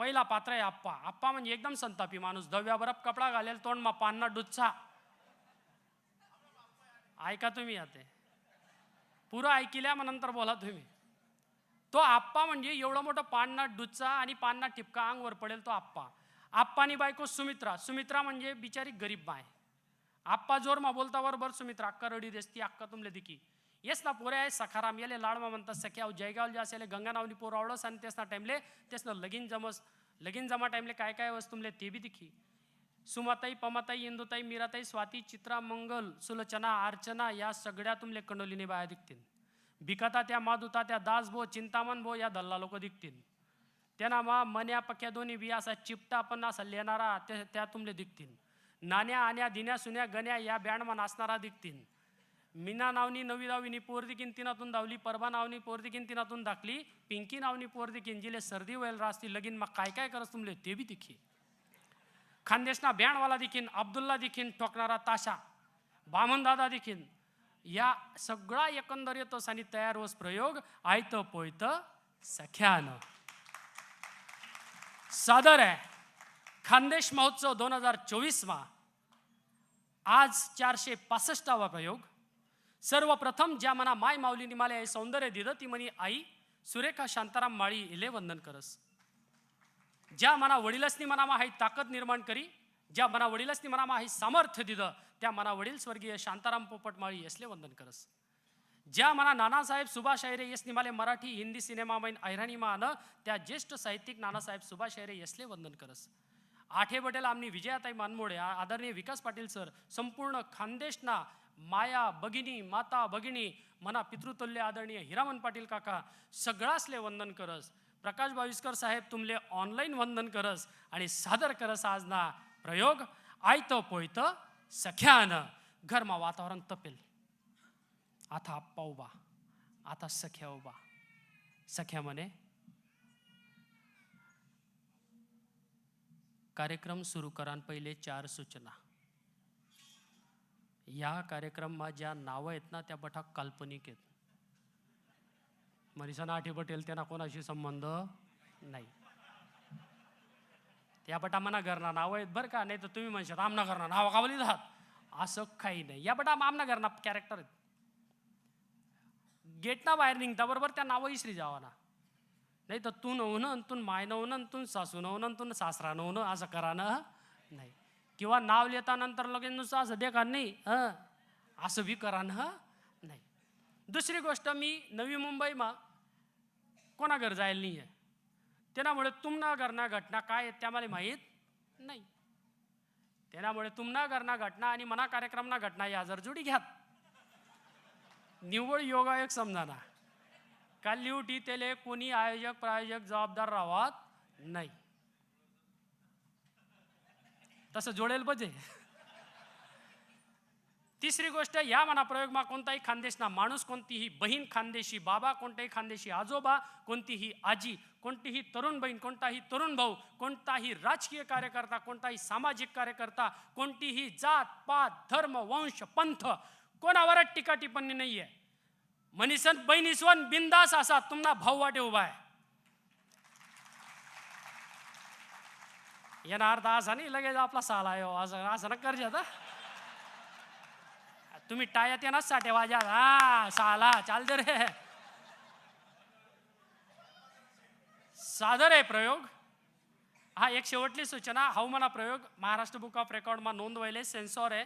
A: पहिला पात्र आहे आप्पा. आप्पा म्हणजे एकदम संतापी माणूस, दव्या बरफ कपडा घालेल, तोंड मा पान्ना डुच्चा. ऐका तुम्ही आता पुरं ऐकिल्या मग नंतर बोला तुम्ही. तो आप्पा म्हणजे एवढं मोठं पान्ना डुच्चा आणि पान्ना टिपका अंगवर पडेल तो आप्पा. आप्पानी बायको सुमित्रा. सुमित्रा म्हणजे बिचारी गरीब माय. आप्पा जोर मा बोलता बरोबर सुमित्रा अक्का रडी देसती, अक्का तुमले दिकी येस ना पोरे आहे सखाराम याले लाडमा म्हणतात सख्या जयगाव जे असेल गंगा नावनी पोर आवडस. आणि तेच ना टाइमले तेच ना लगीन जमा टाइमले काय काय वस्तू तुमले ते बी दिखी. सुमाताई पमाताई इंदुताई मीराताई स्वाती चित्रा मंगल सुलोचना अर्चना या सगळ्या तुमले कंडोलीने बाया दिखतील. भिकाता त्या मादुता त्या दास भो चिंतामन भो या दल्ला लोक दिखतील. त्यांना मा मन्या पक्या दोन्ही बी असा चिपटा पण असा लेणारा त्या तुमले दिखतील. नाण्या आण्या दिन्या सुन्या गण्या या बँडमा नाचणारा दिखतील. मीना नावनी नवी दावीनी पोर दिकीन तिनातून दावली. परभा नावनी पोर दिकीन तिनातून दाखली. पिंकी नावनी पोर दिकीन जिले सर्दी व्हायला रास्ती लगीन मग काय काय करस तुमले ते बी दिखी. खानदेशना बँडवाला दिखीन, अब्दुल्ला दिखीन ठोकणारा ताशा, बामन दादा दिखीन. या सगळा एकंदरीत आणि तयार होस प्रयोग आयतं पोयतं सख्यानं सादर आहे. खानदेश महोत्सव 2024 मा आज 465वा प्रयोग. सर्वप्रथम ज्या मना माय माऊलीनी मला हे सौंदर्य दिलं ती म्हणी आई सुरेखा शांताराम माळी इले वंदन करस. ज्या मना वडिलसनी मना मा हाई ताकद निर्माण करी, ज्या मना वडिलसनी मना मा हाई सामर्थ्य दिलं त्या मना वडील स्वर्गीय शांताराम पोपट माळी यसले वंदन करस. ज्या मना नानासाहेब सुभाष अहिरे यसनी माले मराठी हिंदी सिनेमा मैन ऐराणी मा आलं त्या ज्येष्ठ साहित्यिक नानासाहेब सुभाष अहिरे यसले वंदन करस. आठे बटेल आमनी विजयाताई मानमोडे, आदरणीय विकास पाटील सर, संपूर्ण खानदेशना माया भगिनी माता भगिनी मना पितृतुल्य आदरणीय हिरामन पाटील काका सगळासले वंदन करस. प्रकाश भाविस्कर साहेब तुमले ऑनलाईन वंदन करस आणि सादर करस आज ना प्रयोग आयतं पोयतं सख्यानं. घरमा वातावरण तपेल. आता आप्पा उभा, आता सख्या उभा. सख्या म्हणे कार्यक्रम सुरू करान पहिले 4 सूचना. या कार्यक्रमात ज्या नावं आहेत ना त्या बठा काल्पनिक आहेत. मनीषा आठी पटेल त्यांना कोणाशी संबंध नाही. त्या बटा मना घरना नावं आहेत बरं का. नाही तर तुम्ही म्हणशात आमना घरना नावं कावली जात असं काही नाही. या बटा आमना घरना कॅरेक्टर आहेत. गेटना बाहेर निघता बरोबर त्या नावं इसरी जावा ना. नाही तर तू नवनं तू माय नवनं तू सासू नवनं तू सासरा नवनं असं करा ना नाही. किंवा नाव लिहिता नंतर लगेच नुसतं असं देखा नाही असं बी करा ना नाही. दुसरी गोष्ट मी नवी मुंबईमा कोणा घर जायला नाही आहे. त्यामुळे तुमना घरना घटना काय आहेत त्या मला माहीत नाही. त्यामुळे तुमना घरना घटना आणि मना कार्यक्रमना घटना या जर जोडी घ्यात निव्वळ योगायोग समजाना काल्युटी त्याले कोणी आयोजक प्रायोजक जबाबदार राहत नाही. तसं जोडेल पाहिजे. तिसरी गोष्ट, या मना प्रयोग मा कोणताही खानदेशना माणूस, कोणतीही बहीण खानदेशी बाबा, कोणताही खानदेशी आजोबा, कोणतीही आजी, कोणतीही तरुण बहीण, कोणताही तरुण भाऊ, कोणताही राजकीय कार्यकर्ता, कोणताही सामाजिक कार्यकर्ता, कोणतीही जात पात धर्म वंश पंथ कोणावरच टीका टिप्पणी नाहीये. मनीसन बहिणीसवन बिंदास असा तुम्हाला भाऊ वाटे उभा आहे. येणार अर्थ असा नाही लगेच आपला साला आहे असं ना करजे. आता तुम्ही टाळ्यात येणार साठे वाजा हा साला चाल दे रे. सादर आहे प्रयोग हा. एक शेवटली सूचना, हवामाना प्रयोग महाराष्ट्र बुक ऑफ रेकॉर्ड मा नोंद व्हायले सेन्सॉर आहे.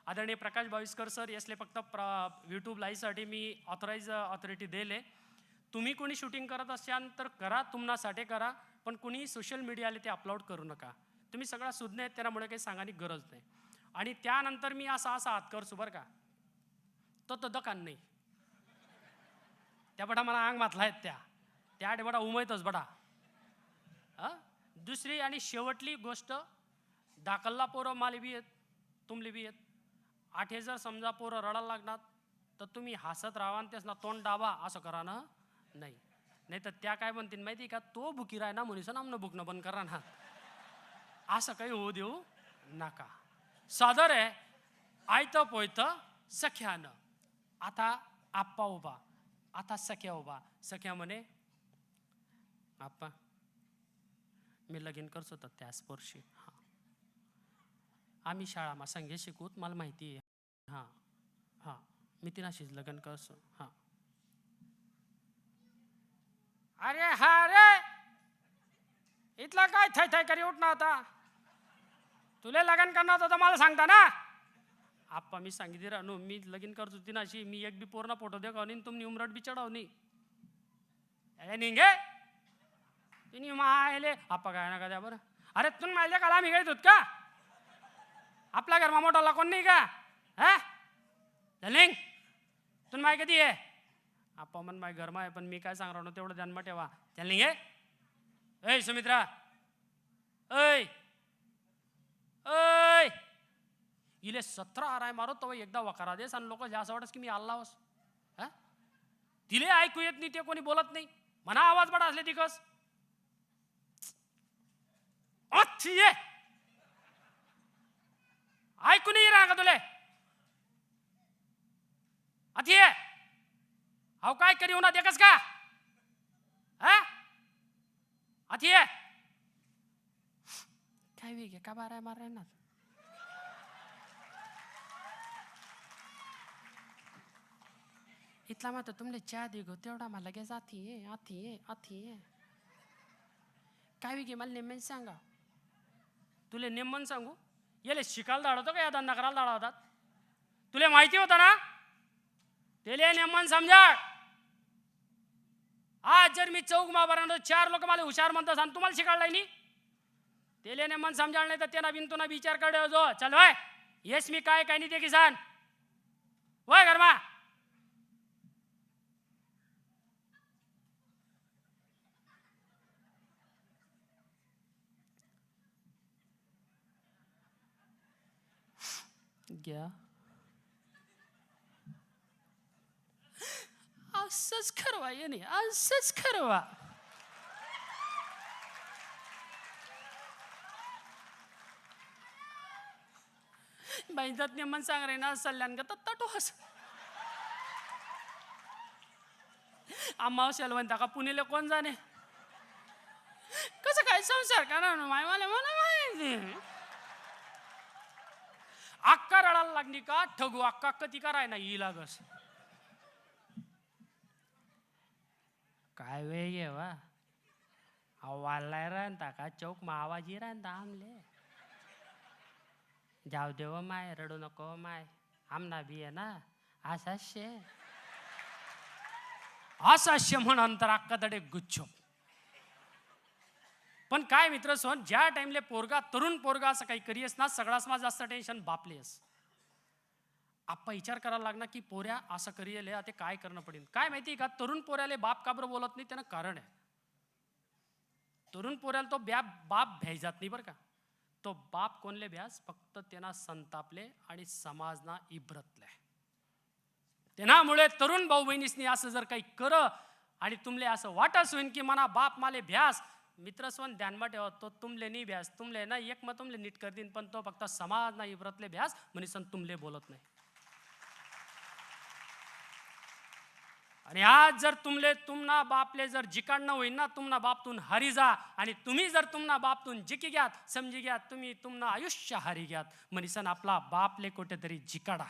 A: आदरणीय प्रकाश भाविस्कर सर यसले फक्त यूट्यूब लाईव्हसाठी मी ऑथॉरिटी दिले. तुम्ही कोणी शूटिंग करत असाल तर करा, तुम्हासाठी करा, पण कुणी सोशल मीडियाला ते अपलोड करू नका. तुम्ही सगळा सुज्ञ आहेत त्यामुळे काही सांगायची गरज नाही. आणि त्यानंतर मी असा हात करसू बरं का, तो दकान नाही त्या बडा मला अंग मातला आहेत त्या बडा उमयतच बडा. दुसरी आणि शेवटली गोष्ट, दाखलला पोरं माले बी आहेत तुमले बी आहेत. 8,000 समजा पोरं रडायला लागणार तर तुम्ही हसत राहा आणि त्यास ना तोंड दाबा असं करा ना. नाही तर त्या काय म्हणतील माहिती का, तो बुकी राय ना मुलीचं आमनं बुकणं बंद करा ना. असं काही होऊ देऊ नका. सादर आहे आयतं पोयतं सख्यानं. आता आप्पा उभा, आता सख्या उभा. सख्या म्हणे, आप्पा मी लगीन करतो तर त्याच वर्षी. हां आम्ही शाळामा संगे शिकूत, मला माहिती आहे. हां मी तिनाशीच लग्न करसो. हां अरे हा रे इथला काय थै थै करी उठना आता, तुले लग्न करणार होतं मला सांगता ना. आप्पा मी सांगितले रानू मी लगीन करतो तिनाशी, मी एक बी पोरना फोटो देखाव नाही, तुम्ही उमरट बी चढाव नाही. निघे तिने मायले आप्पा काय नका द्या बरं. अरे तुम्ही मायले काल आम्ही घेत होत का, आपल्या घरमा मोठाला कोण नाही का. हा लिंग तुम्ही माय कधी आहे. आप्पा मन माय घरमा आहे पण मी काय सांग राहतो तेवढं ध्यानमा ठेवा. त्याला निघे ऐ सुमित्रा ऐ ऐ इले 17 आराय मारो तो एकदा वकारा देस आणि लोक असं वाटस की मी आल्लावस. हा तिले ऐकू येत नाही, ते कोणी बोलत नाही, म्हणा आवाज बडा असले तिकस. ये ऐकू नाही राहा का तुले अति अहो काय करी होणार देखस का. हा अति काय वेग का बारा मार ना. इथला मात्र तुमले चहा दे गो तेवढा मला लगेच आती काय वेगे मला नेमन सांगा. तुले नेमन सांगू येले शिकायला दाडवतो का या धंदा करायला दाडवतात. तुले माहिती होतं ना तेले नेमन समजा. आज जर मी चौक माबारांना 4 लोक मला हुशार म्हणतात आणि तुम्हाला शिकायला नाही तेले नेमन समजाळ नाही तर त्यांना बिन तुना विचार कडे जो चल वय येस मी काय नाही ते किसान वय घरमा. घ्या असंच खरवा ये नाही असंच खरवा. बाईजात नेमन सांग रे ना सल्ल्यान का तट्टो हस आम्हा शेलवंता का पुणेले कोण जाणे कसं काय संसार करा माय मला माहिती. अक्का रडायला लागली का ठगू अक्का कधी कराय ना ही लागस. काय वेळ ये वा वालाय राहता का चौक मा आवाज राहता आमले. जाऊ देव माय रडू नको माय आमना बी आहे ना असाशे म्हणून तर अक्का तडे गुच्छो पण काय मित्र सोन, ज्या टाइमले पोरगा तरुण पोरगा असं काही करीस ना, सगळ्यात जास्त टेन्शन बापलेस. आपण विचार करायला लागणार की पोऱ्या असं करीले आता काय करणं पडेल. काय माहिती का, तरुण पोऱ्याले बाप का बरं बोलत नाही, त्यानं कारण आहे. तरुण पोऱ्याला तो बाप भ्यायजात नाही बरं का. तो बाप कोणले भ्यास, फक्त त्यांना संतापले आणि समाजना इब्रतले. त्यामुळे तरुण भाऊ बहिणीसनी असं जर काही कर आणि तुमले असं वाटस होईन की मना बाप माले भ्यास, मित्र स्वन ध्यानमा ठेवा, तो तुमले नाही भ्यास. तुमले ना एक मग तुमले नीट कर देईन, पण तो फक्त समाज ना इब्रतले भ्यास म्हणे सण तुमले बोलत नाही. आणि आज जर तुमना बापले जर जिकाडणं होईन ना, तुमना बापतून हरी जा, आणि तुम्ही जर तुमना बापतून जिकी घ्यात, समजी घ्या तुम्ही तुमना आयुष्य हरी घ्यात. म्हणसन आपला बापले कुठेतरी जिकाडा.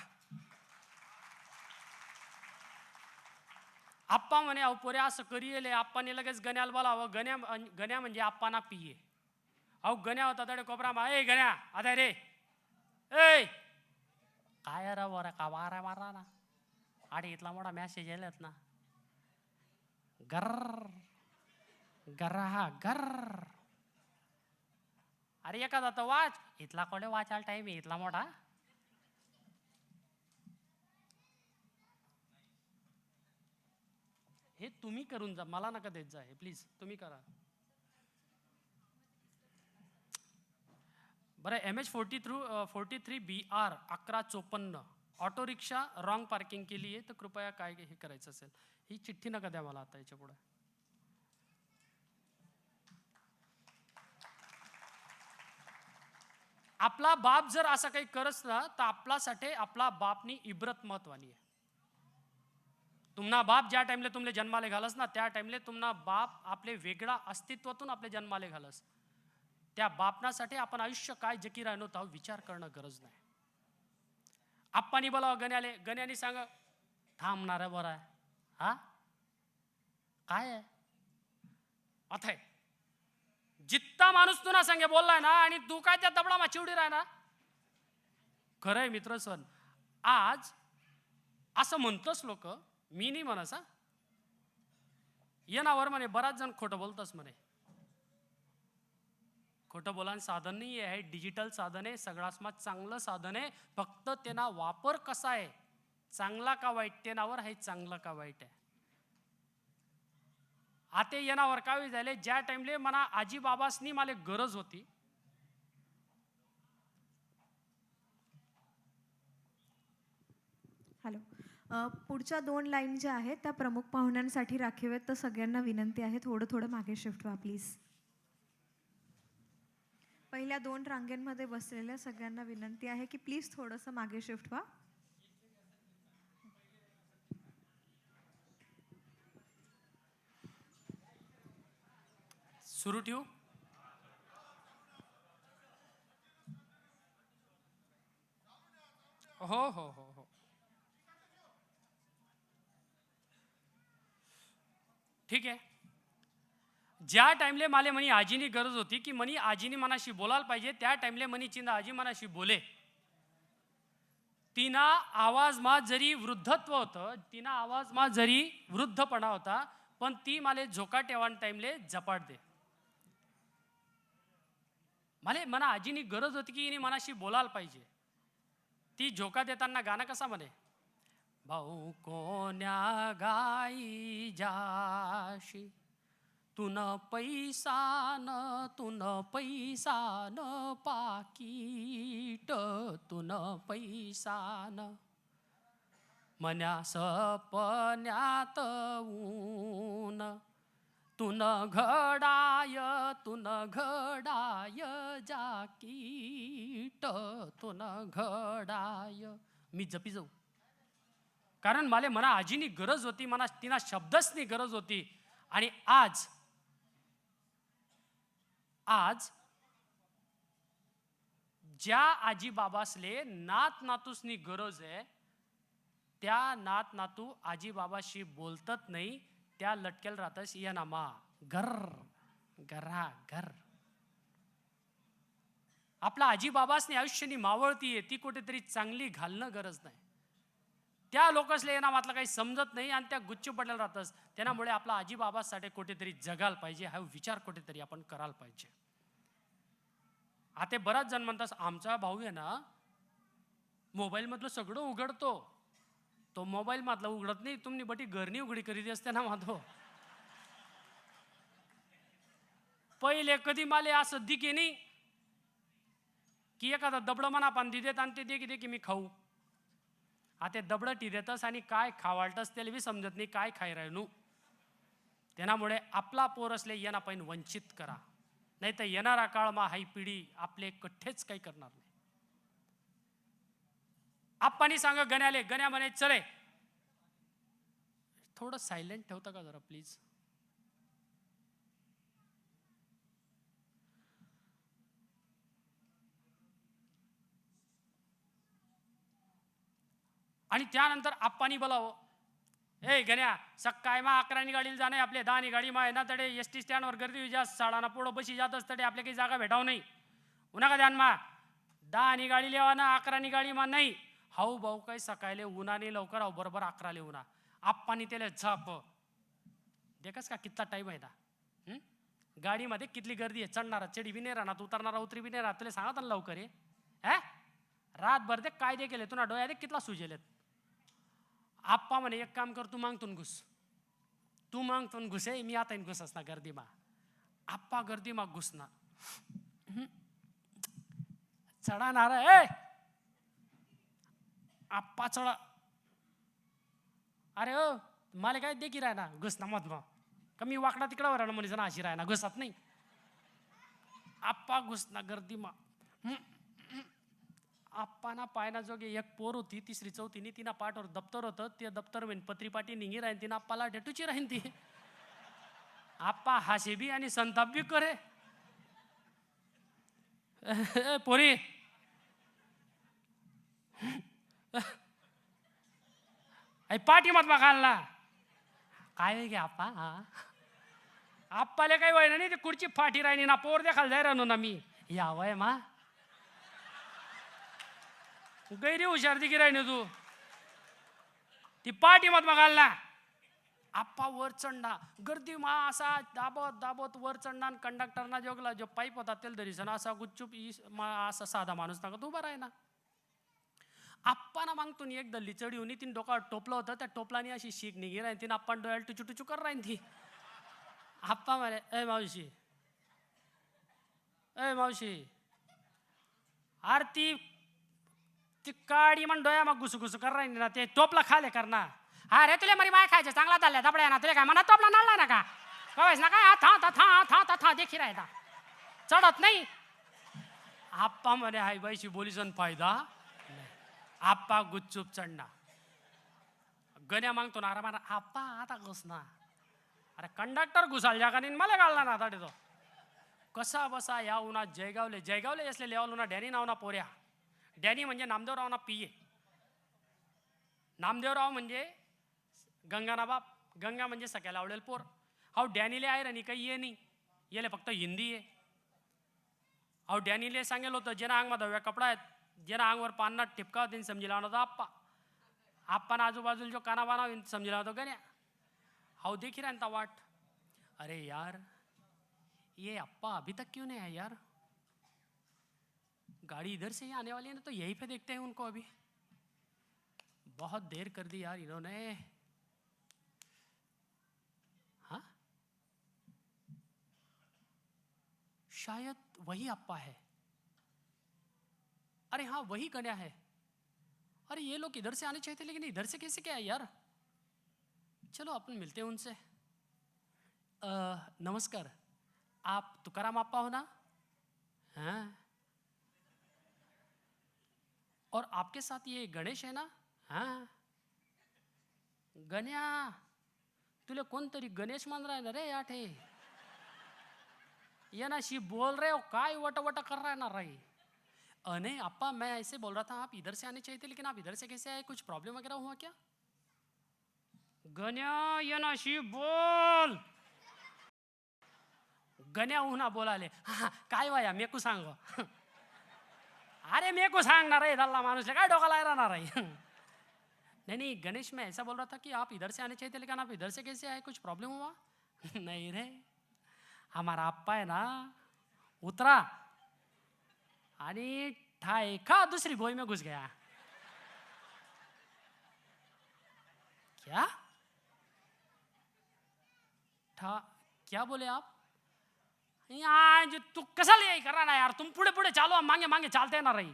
A: आप्पा म्हणे अहो पोऱ्या असं करीले, आप्पाने लगेच गण्याला बोलावं. गण्या म्हणजे आप्पाना पिये. अहो गण्या होता तडे कोपरा मा, ए गण्या आता रे, ए काय रा वरा का वारा मारा ना, आडे इथला मोठा मॅसेज यायलात ना, गर्र गर्रा गर्र. अरे एखादा तर वाच, इथला कोडे वाचायला टाइम आहे इथला मोठा. हे तुम्ही करून जा, मला नका देत जा, हे प्लीज तुम्ही करा. बरं, MH43BR 1154 auto rickshaw wrong parking केली आहे, तर कृपया काय हे करायचं असेल, ही चिठ्ठी नका द्या मला आता याच्या पुढे. आपला बाप जर असं काही करत ना, तर आपल्यासाठी आपला बापनी इब्रत महत्वानी आहे. तुमना बाप ज्या टाइमले तुमले जन्माले घालस ना, त्या टाइमले तुमना बाप आपले वेगळा अस्तित्वातून आपले जन्माले घालस. त्या बापनासाठी आपण आयुष्य काय जकी राहिलो तो विचार करणं गरज नाही. आप्पानी बोलावं गण्याले, गण्याने सांग थांबणार आहे बरं आहे, हा काय आहे अथय. जित्ता माणूस तू ना सांगे बोललाय ना, आणि तू काय त्या दबडा चिवडी राह ना. खरंय मित्र सण, आज असं म्हणतोस लोक, मी नाही म्हणस हा, येणावर म्हणे बराच जण खोटं बोलतस म्हणे. खोटं बोलान साधन नाही आहे, डिजिटल साधन आहे, सगळ्यात चांगलं साधन आहे. फक्त त्यांना वापर कसा आहे, चांगला का वाईट, ते नावर आहे चांगलं का वाईट आहे. आता येणावर काय झाले, ज्या टाइमले मला आजी बाबासनी मला गरज होती,
B: हॅलो, पुढच्या 2 लाईन ज्या आहेत त्या प्रमुख पाहुण्यांसाठी राखीव आहेत, तर सगळ्यांना विनंती आहे थोडं मागे शिफ्ट व्हा प्लीज. पहिल्या 2 रांगेंमध्ये बसलेल्या सगळ्यांना विनंती आहे की प्लीज थोडंसं मागे शिफ्ट व्हा.
A: सुरू ठेवू. हो हो हो हो, ठीक आहे. ज्या टाइमले माले म्हणी आजीनी गरज होती की म्हणी आजीनी मनाशी बोलायला पाहिजे, त्या टाइमले म्हणी चिंदा आजी मनाशी बोले. तिना आवाज मा जरी वृद्धत्व होतं, तिना आवाज मा जरी वृद्धपणा होता, पण ती माले झोका ठेवान टाइमले झपाट दे. माले मना आजीनी गरज होती की मनाशी बोलायला पाहिजे. ती झोका देताना गाणं कसा म्हणे, भाऊ कोण्या गाई जाशी, तुन पैसा न पाकीट, तुन पैसा न मन्या सपन्यात ऊन, तुन घडाय जाकीट, तुन घडाय. मी जपी जाऊ, कारण मला मना आजीनी गरज होती, मना तिना शब्दसनी गरज होती. आणि आज ज्या आजी बाबासले नात नातूसनी गरज आहे, त्या नात नातू आजी बाबाशी बोलतत नाही, त्या लटकेल राहतस या नामा गर्र गर्रा गर्र. आपला आजी बाबासनी आयुष्यानी मावळतीये, ती कुठेतरी चांगली घालणं गरज नाही. त्या लोकसले येणं मातलं काही समजत नाही आणि त्या गुच्छ पडलेला राहतस. त्यामुळे आपला आजी बाबासाठी कुठेतरी जगायला पाहिजे, हा विचार कुठेतरी आपण करायला पाहिजे. आता बराच जण म्हणतात आमचा भाऊ आहे ना मोबाईल मधलं सगळं उघडतो. तो मोबाईल मधलं उघडत नाही, तुम्ही बटी घरनी उघडी करीत असते ना माधव. पहिले कधी माले असं दिके नाही की एखादा दबडं मना पान देत आणि ते दे की मी खाऊ. आता दबडं टी देतस आणि काय खावाळतस त्याला बी समजत नाही काय खाय राहिनू. त्यामुळे आपला पोर असले यांना पण वंचित करा, नाही तर येणारा काळमा ही पिढी आपले कठ्ठेच काही करणार नाही. आप्पानी सांग गण्याले, गण्या म्हणे चले. थोडं सायलेंट ठेवता का जरा प्लीज. आणि त्यानंतर आप्पानी बोलावं, ए गण्या सकाळी मा 11 गाडीला जाणे आपले 10 गाडी मा आहे ना तडे एस टी स्टँडवर गर्दी जास्त साडाना पुढं बशी जात असतडे आपल्या काही जागा भेटाव नाही. उन्हा का ध्यान मा 10 गाडी लेवा ना 11 गाडी मा नाही. हाऊ भाऊ काही सकाळले उन्हाने लवकर आहो बरोबर 11 उन्हा. आप्पानी त्याला झाप देखस का कितना टाईम आहे ना. गाडीमध्ये कितली गर्दी आहे, चढणारा चढी बी नाही राहणार, उतरणारा उतरी बी नाही राहत. तुला सांगा ना लवकर आहे रातभर ते कायदे केले तुला डोळ्या दे कितला सुजेलेत. आप्पा म्हणे एक काम कर, तू मागतून घुस, तू मागतून घुसे मी आता घुस असणार गर्दीमा. आप्पा गर्दीमा घुसना चढाणार ए आप्पा चढा. अरे ओ मला काय देखी राय ना घुसना मत मग कमी वाकडा तिकडा वर म्हणजे ना अशी राय ना घुसत नाही. आप्पा घुसना गर्दीमा. आप्पाना पायना जोगे एक पोर होती 3री 4थीनी, तिना पाठवर दप्तर होतं, ते दप्तर मेन पत्री पाटी निघी राहीन तिना आप्पाला डेटूची राहीन ती. आप्पा हासे बी आणि संताप बी करे. पोरी पाठी मत बघायला काय घ्या आप्पा. आप्पाले काही व्हायना नाही, ते कुठची फाटी राहिनी ना पोर देखाल जाय राहनो ना मी यावय मा गैरी हुशार दिकी राहिनो तू. ती पाठी मत बघायला आप्पा वर चढना गर्दी मा असा दाबत दाबत वर चढना. कंडक्टरना जोगला जो पाईप होता तेल दरीसना असा गुच्चूप असा साधा माणूस नका उभा राही ना. आप्पाना मागतून एक दल्ली चढी होती, तीन डोकावर टोपलं होतं, त्या टोपलानी अशी शीक निघी राहीन तीन आप्पा डोळ्याला टुचू टुचू कर राहीन ती. आप्पा म्हणे ए मावशी, ए मावशी आरती ती काडी म्हण डोया मग घुसू कर राहीन ना, ते टोपला खाले करना. हा रे तुला मरी माय खायचं चांगला चालल्या दबड्या ना, तुला काय मनात टोपला नळला ना का कवायच ना काय था था था था था था देखी राहता चढत नाही. आप्पा म्हणे हाय बाईशी बोलीसन फायदा. आप्पा गुच्चूप चढना. गण्या मागतो ना आरामाना आप्पा आता घुसना. अरे कंडक्टर घुसाल जागा नाही मला घालला ना आता तो कसा बसा या उन्हा जयगावले असले लेवल उन्हा डॅनी नाव ना पोऱ्या. डॅनी म्हणजे नामदेवराव ना पिये. नामदेवराव म्हणजे गंगाना बाप, गंगा म्हणजे सगळ्याला आवडेल पोर. हाऊ डॅनीले आहे रे काही ये नाही येले फक्त हिंदी आहे. हाऊ डॅनीले सांगेल होतं जेना अंगमा दव्या कपडा आहेत, जेना अंगवर पान्ना टिपका होते समजी लावणार होता आप्पा. आप्पाना आजूबाजूला जो काना बाना समजी लावतो गण्या. हाऊ देखी रहा वाट. अरे यार ये अप्पा अभी तक क्यों नहीं आए यार, गाड़ी इधर से ही आने वाली है ना, तो यहीं पे देखते हैं उनको. अभी बहुत देर कर दी यार इन्होंने. हाँ शायद वही अप्पा है. अरे हाँ वही गण्या है. अरे ये लोग इधर से आने चाहिए थे लेकिन इधर से कैसे क्या है यार. चलो अपन मिलते हैं उनसे. नमस्कार, आप तुकाराम अप्पा हो ना. हाँ और आपके साथ ये गणेश है ना. हाँ गण्या तुले कोणतरी गणेश मान रहा है ना रे याठे. ये ना शी बोल रहे हो काय वटा वटा कर रहा है ना रही. नहीं अप्पा मैं ऐसे बोल रहा था आप इधर से आने चाहिए थे लेकिन आप इधर से कैसे आए, कुछ प्रॉब्लम वगैरह हुआ क्या. गण्या ये ना शी बोल. गण्या उन्हा बोलाले काय वाया मेकू सांगो. अरे मेकू सांगणार आहे दल्ला माणूस काय डोका लाय राहणार आहे. नहीं गणेश, मैं ऐसा बोल रहा था कि आप इधर से आने चाहिए थे, लेकिन आप इधर से कैसे आए? कुछ प्रॉब्लम हुआ? नहीं रे, हमारा अप्पा है ना, उतरा आणि ठायका दूसरी बोई में घुस गया. क्या क्या बोले आप? जो तू कशाला यही कर रहा ना यार, तुम पुढे पुढे चालो, हम मांगे मांगे चालते ना रही.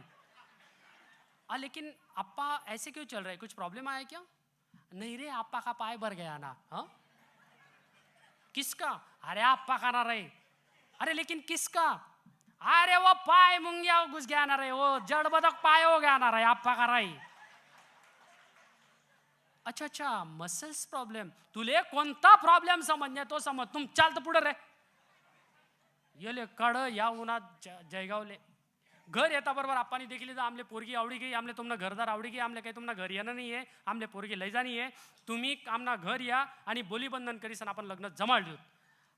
A: लेकिन अप्पा ऐसे क्यों चल रहे? कुछ प्रॉब्लम आया क्या? नहीं रे, अप्पा का पाय भर गया ना. हाँ, किसका? अरे अप्पा का ना रहे. अरे लेकिन किसका? अरे वो पाय मुंग्या घुस गया ना रे, वो जड़ बदक पाय हो गया ना रे, अप्पा का रही. अच्छा, मसल्स प्रॉब्लेम. तुले कोणता प्रॉब्लेम समजणे तो समज. तुम चालत पुढे रे. येले कड या उन्हात जयगावले घर येता बरोबर आप्पानी देखील तर आमले पोरगी आवडी गई, आमले तुमना घरदार आवडी गई, आमले काही तुमना घर येणं नाही आहे, आमले पोरगी लय जाणी आहे. तुम्ही आमना घर या आणि बोलीबंधन करीसन आपण लग्न जमाळ देऊ.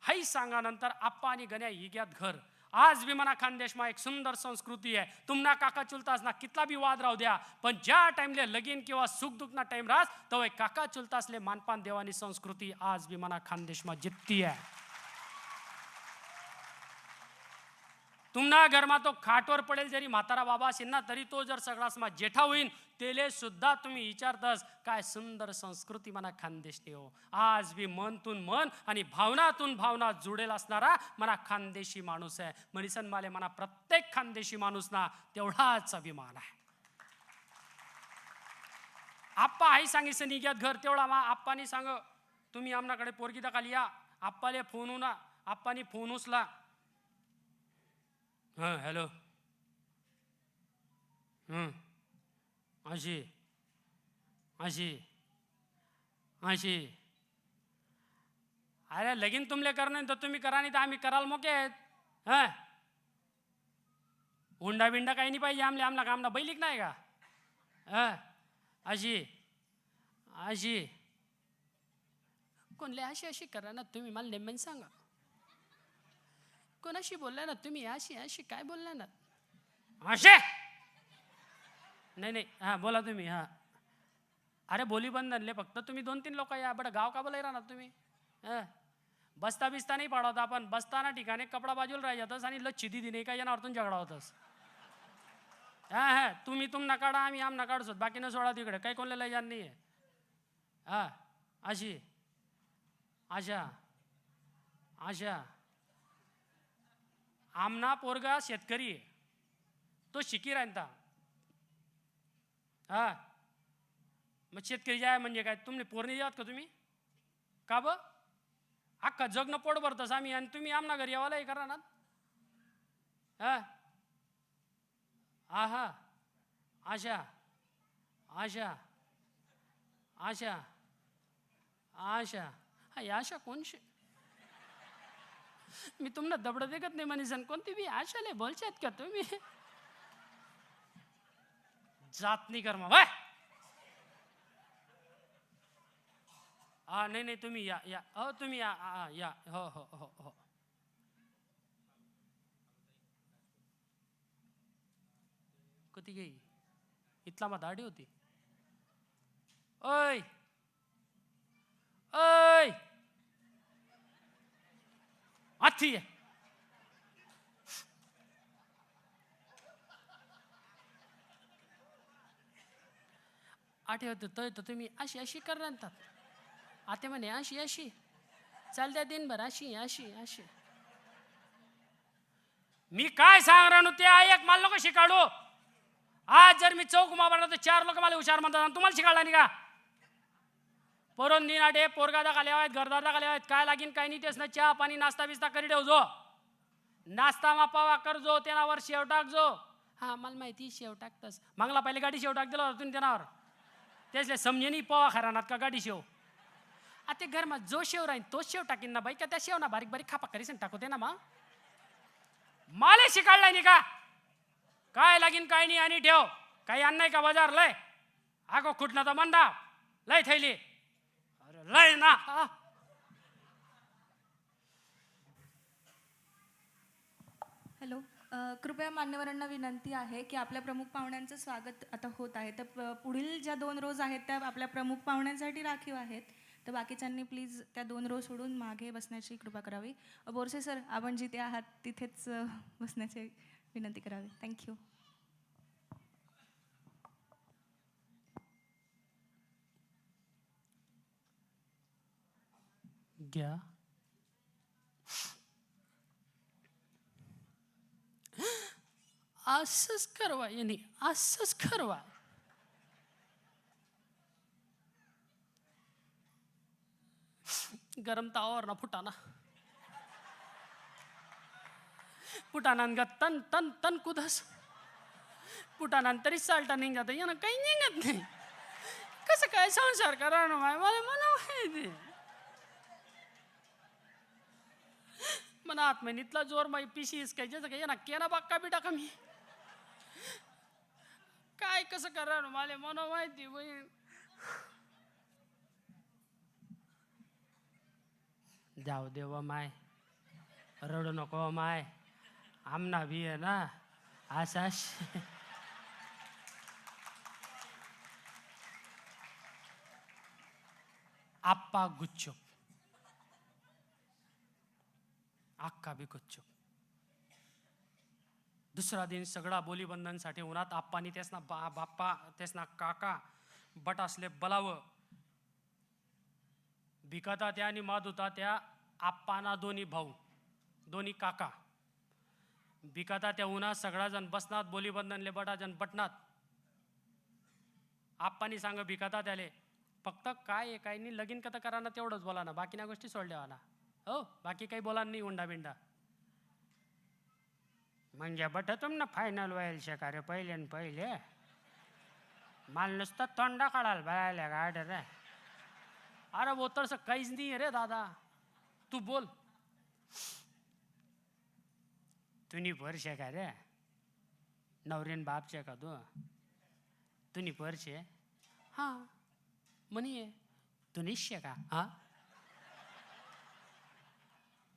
A: हाई सांगा नंतर आप्पा आणि गण्या ही घ्यात घर. आज भी मना खानदेशमा एक सुंदर संस्कृती आहे. तुमना काका चुलतासना कितला भी वाद राहू द्या, पण ज्या टाइमले लगीन किंवा सुख दुखना टाइम राहस तो काका चुलतासले मानपान देवानी संस्कृती आज भी मना खानदेशमा जित्ती आहे. तुमना घरमा तो खाटवर पडेल जरी म्हातारा बाबा असेल ना, तरी तो जर सगळासमा जेठा होईन तेले सुद्धा तुम्ही विचारतस काय सुंदर संस्कृती मना खानदेशने हो. आज भी मनतून मन आणि भावनातून भावना जुडेल असणारा मना खानदेशी माणूस आहे. म्हणीसन माले मना प्रत्येक खानदेशी माणूस ना तेवढाच अभिमान आहे. आप्पा आई सांगितलं निघ्यात घर तेवढा मा आप्पानी सांग तुम्ही आमनाकडे पोरगी दाखल या. आप्पाले फोन होना, आप्पानी फोन उचला. हाँ हेलो. अशी अरे लगीन तुमले करणे तर तुम्ही करा, नाही तर आम्ही कराल मोके आहेत. हा, हुंडा बिंडा काही नाही पाहिजे आमले. आमला कामना बैलिक नाही का? अशी कोणले अशी करा ना तुम्ही, मला नेमन सांगा. कोणाशी बोलला ना तुम्ही? अशी काय बोलला ना? असे नाही हा बोला तुम्ही. हा, अरे बोली बंधनले फक्त तुम्ही 2-3 लोक या. बडं गाव का बोलाय राहणार तुम्ही? बसता बिस्ता नाही पाडवता आपण. बसताना ठिकाणी कपडा बाजूला राहायचातस आणि लच्छी दिदी नाही काय जनावरतून झगडा होतस. तुम्ही तुम नकाडा, आम्ही आम नकाडसोत, बाकी न सोडा तिकडे काही कोणला लय जाण नाही आहे. अशी आशा आमना पोरगा शेतकरी आहे, तो शिकी राहता. मग शेतकरी जाय म्हणजे काय? तुम्ही पोरणी द्यात का तुम्ही? का ब अख्खा जगनं पोट भरतस आम्ही, आणि तुम्ही आमना घरी यावाला हे करा ना. आशा कोणशी? मी तुम्हाला दबड देखत नाही म्हणीसन. कोणती बी आशाले बोलशात का तुम्ही? जात नाही कर्म बाय. नाही तुम्ही या हो, तुम्ही या हो. कधी गई इथला मा दाढी होती. ओय आठी आहे. आठवत तर तुम्ही अशी करणार. आता म्हणे अशी चालत्या दिनभर अशी. मी काय सांग राहू ते एक मला लोक शिकाडू. आज जर मी चौक मारला तर 4 लोक मला हुशार म्हणतात. तुम्हाला शिकाडला नाही का? पोरण दिन आडे पोरगा दाखले आहेत, घरदार दाखले आहेत, काय लागीन काय नाही तेच ना. चहा पाणी नाश्ता बिस्ता करी ठेव जो. नाश्ता मापावा कर जो, त्यानावर शेव टाक जो. हा मला माहिती शेव टाकतस. मागला पहिले गाडी शेव टाक दिला होता तुम्ही त्यानावर. त्याचले समजे नाही पवा खरानात का गाडी शेव. आता घरमा जो शेव राहीन तोच शेव टाकीन ना बाई. का त्या शेव ना बारीक बारीक खापा करीसन टाकू दे ना. मा माले शिकाडलाय नाही का? काय लागीन काय नाही आणि ठेव. काही आणणार का बाजार लय? आगो खुटना तर मंदा लय थैली. अरे लय ना.
B: हॅलो.
C: हॅलो. कृपया मान्यवरांना विनंती आहे की आपल्या प्रमुख पाहुण्यांचं स्वागत आता होत आहे, तर पुढील ज्या 2 रोज आहेत त्या आपल्या प्रमुख पाहुण्यांसाठी राखीव आहेत. तर बाकीच्यांनी प्लीज त्या 2 रो सोडून मागे बसण्याची कृपा करावी. बोरसे सर, आपण जिथे आहात तिथेच बसण्याची विनंती करावी. थँक्यू.
A: घ्या. असंच करवा यांनी, असंच करवा. गरम तावावर ना फुटाना ग तन तन तन कुदस फुटाना तरी साल्टा निघत यानं काही निघत नाही. कसं काय संसार करा ना मला माहिती. मना आत्मनितला जोर माई पिशी इसकायचं काय ना केना बाक्का बिटा कमी काय कसं करा ना मला माहिती. जाऊ देव माय, रडू नको माय, आमना भी आहे ना असा. आप्पा गुच्चूप, अक्का बी गुच्चूप. दुसरा दिन सगळा बोलीबंधनसाठी उन्हात आप्पानी तेसना बाप्पा तेसना काका बट असले बलावं. भिकाता त्या आणि माधुता त्या आप्पाना दोन्ही भाऊ दोन्ही काका. भिकाता त्या उन्हात सगळा जण बसनात बोलीबंधनले बटा जण बटनात. आप्पानी सांग भिकाता त्याले फक्त काय काय नाही लगीन कथा करा ना तेवढंच बोला ना, बाकी ना गोष्टी सोडल्या ना. हो बाकी काही बोला नाही उंडा बिंडा. म्हणजे बट तुमनं फायनल व्हायला शेकारे पहिले न पहिले माल नुसतं तोंडा काढायला बायला गाड रे. अरे वो तर काहीच नाही रे दादा, तू बोल. तुनी परशे का रे नवरीन बापचे का तुनी परशे. हा म्हणे तू निश्चय का. हा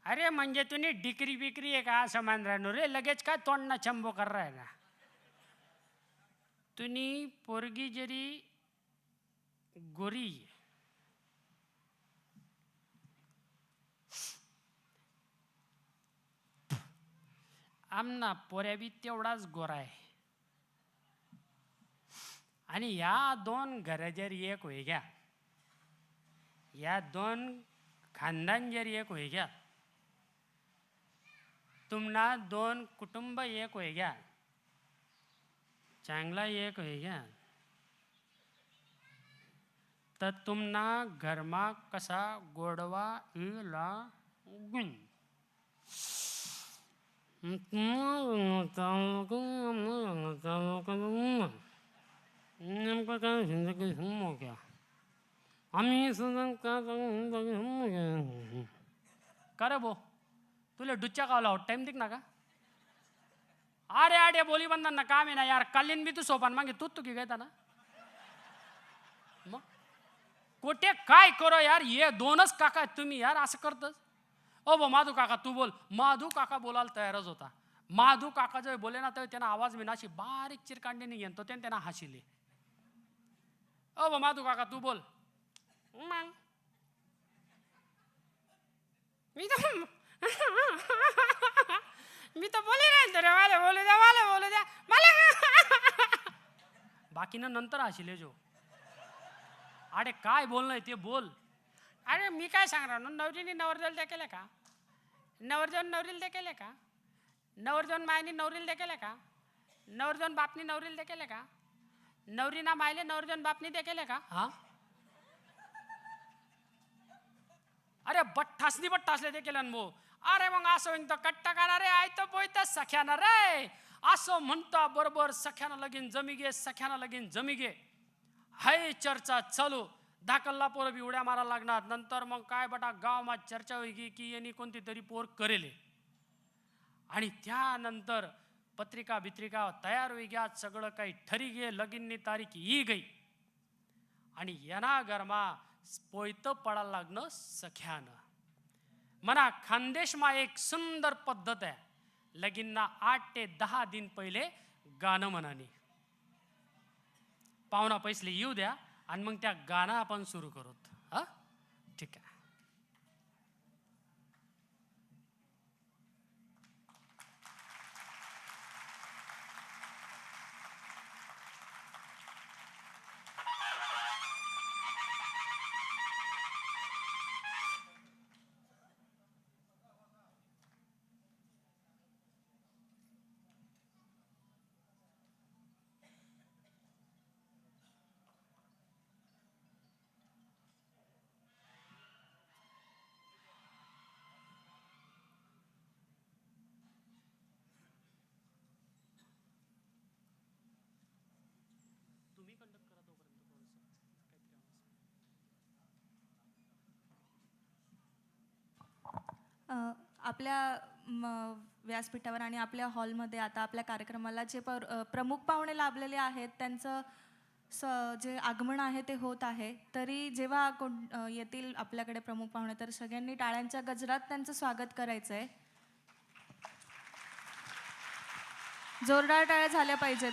A: अरे म्हणजे तुम्ही डिक्री बिक्री आहे का असं मान राहणार रे. लगेच काय तोंडना चंबो कर रहा है ना. तुम्ही पोरगी जरी गोरी आमना पोऱ्या बी तेवढाच गोरा आहे. आणि या 2 घर जर एक होई घ्या, या 2 खानदान जर एक होई घ्या, तुमना 2 कुटुंब एक होई घ्या, चांगला एक होई घ्या, तर तुमना घरमा कसा गोडवा इला गुण. नेमकं काय जिंदगी हो क्या आम्ही का रे बो तुला डुच्च्या कावला टाइम दिक ना का. अरे आडे बोली बंधन ना काम आहे ना यार. कालीन बी तू सोपान मागे तू की घेता ना मग कोटे काय करो यार. ये 2च काका तुम्ही यार असं करतस. ओ बो माधू काका तू बोल. माधू काका बोलायला तयारच होता. माधू काका जर बोले ना तर त्यांना आवाज विनाशी बारीक चिरकांडीने घेतो त्यांना हसिले. ओ बो माधू काका तू बोल. मग मी तर बोले नाही रे मला बोलू द्या मला बाकीनं नंतर हसिले जो. अरे काय बोलणं ते बोल. अरे मी काय सांगणार नवरीने नवरदेवाला देखील का, नवरदेवान नवरीला देखील का, नवरदेवान मायनी नवरीला देखील का, नवरदेवान बापनी नवरीला देखील का, नवरीना मायले नवरदेवान बापनी देखील का. हा अरे बट्टासले देखील अनुभव. अरे मग असं होईन तर कट्टा करा रे आय तर बोयत सख्याना रे असं म्हणता बरोबर सख्याना लगीन जमी गे हाय चर्चा चालू. धाकल्ला पोर बी उड्या मारायला लागणार. नंतर मग काय बटा गावात चर्चा होई की यांनी कोणती तरी पोर करेले. आणि त्यानंतर पत्रिका बित्रिका तयार होई गया, सगळं काही ठरी गे, लगीननी तारीख ही गई. आणि यांना गरमा पोयत पडायला लागणं सख्यानं. मना खानदेशमा एक सुंदर पद्धत आहे. लगीनना 8 ते 10 दिन पहिले गाणं म्हणानी. पाहुणा पैसले येऊ द्या आणि मग त्या गाणं आपण सुरू करूत. हा ठीक आहे.
C: आपल्या व्यासपीठावर आणि आपल्या हॉलमध्ये आता आपल्या कार्यक्रमाला जे प्रमुख पाहुणे लाभलेले आहेत त्यांचं जे आगमन आहे ते होत आहे. तरी जेव्हा येतील आपल्याकडे प्रमुख पाहुणे तर सगळ्यांनी टाळ्यांच्या गजरात त्यांचं स्वागत करायचं आहे. जोरदार टाळ्या झाल्या पाहिजेत.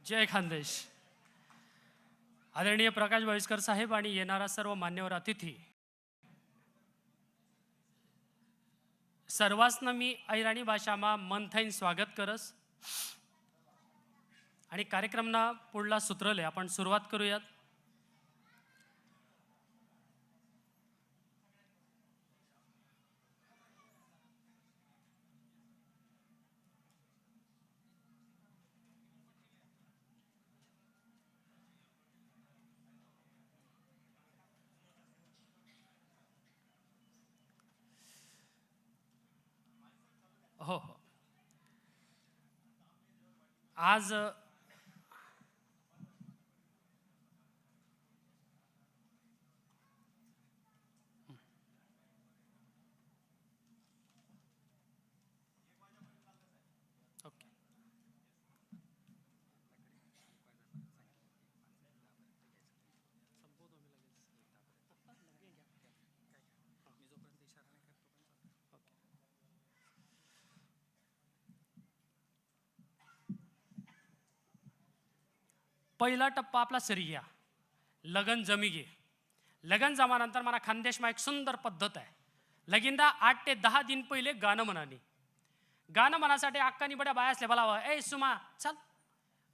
C: जय खानदेश. आदरणीय प्रकाश भाईस्कर साहेब आणि येणारा सर्व मान्यवर अतिथी, सर्वांसनं मी अहिराणी भाषामा मन थईन स्वागत करस आणि कार्यक्रमना पुढला सूत्रले आपण सुरुवात करूयात. हो हो. आज ओके. पहिला टप्पा आपला सरी घ्या. लगन जमी घे. लगन जमानंतर मला खानदेशमा एक सुंदर पद्धत आहे. लगीनदा 8 ते 10 दिन पहिले गाणं म्हणानी. गाणं म्हणासाठी अक्कानी बड्या बाया असल्या बोलावं. ए सुमा चल,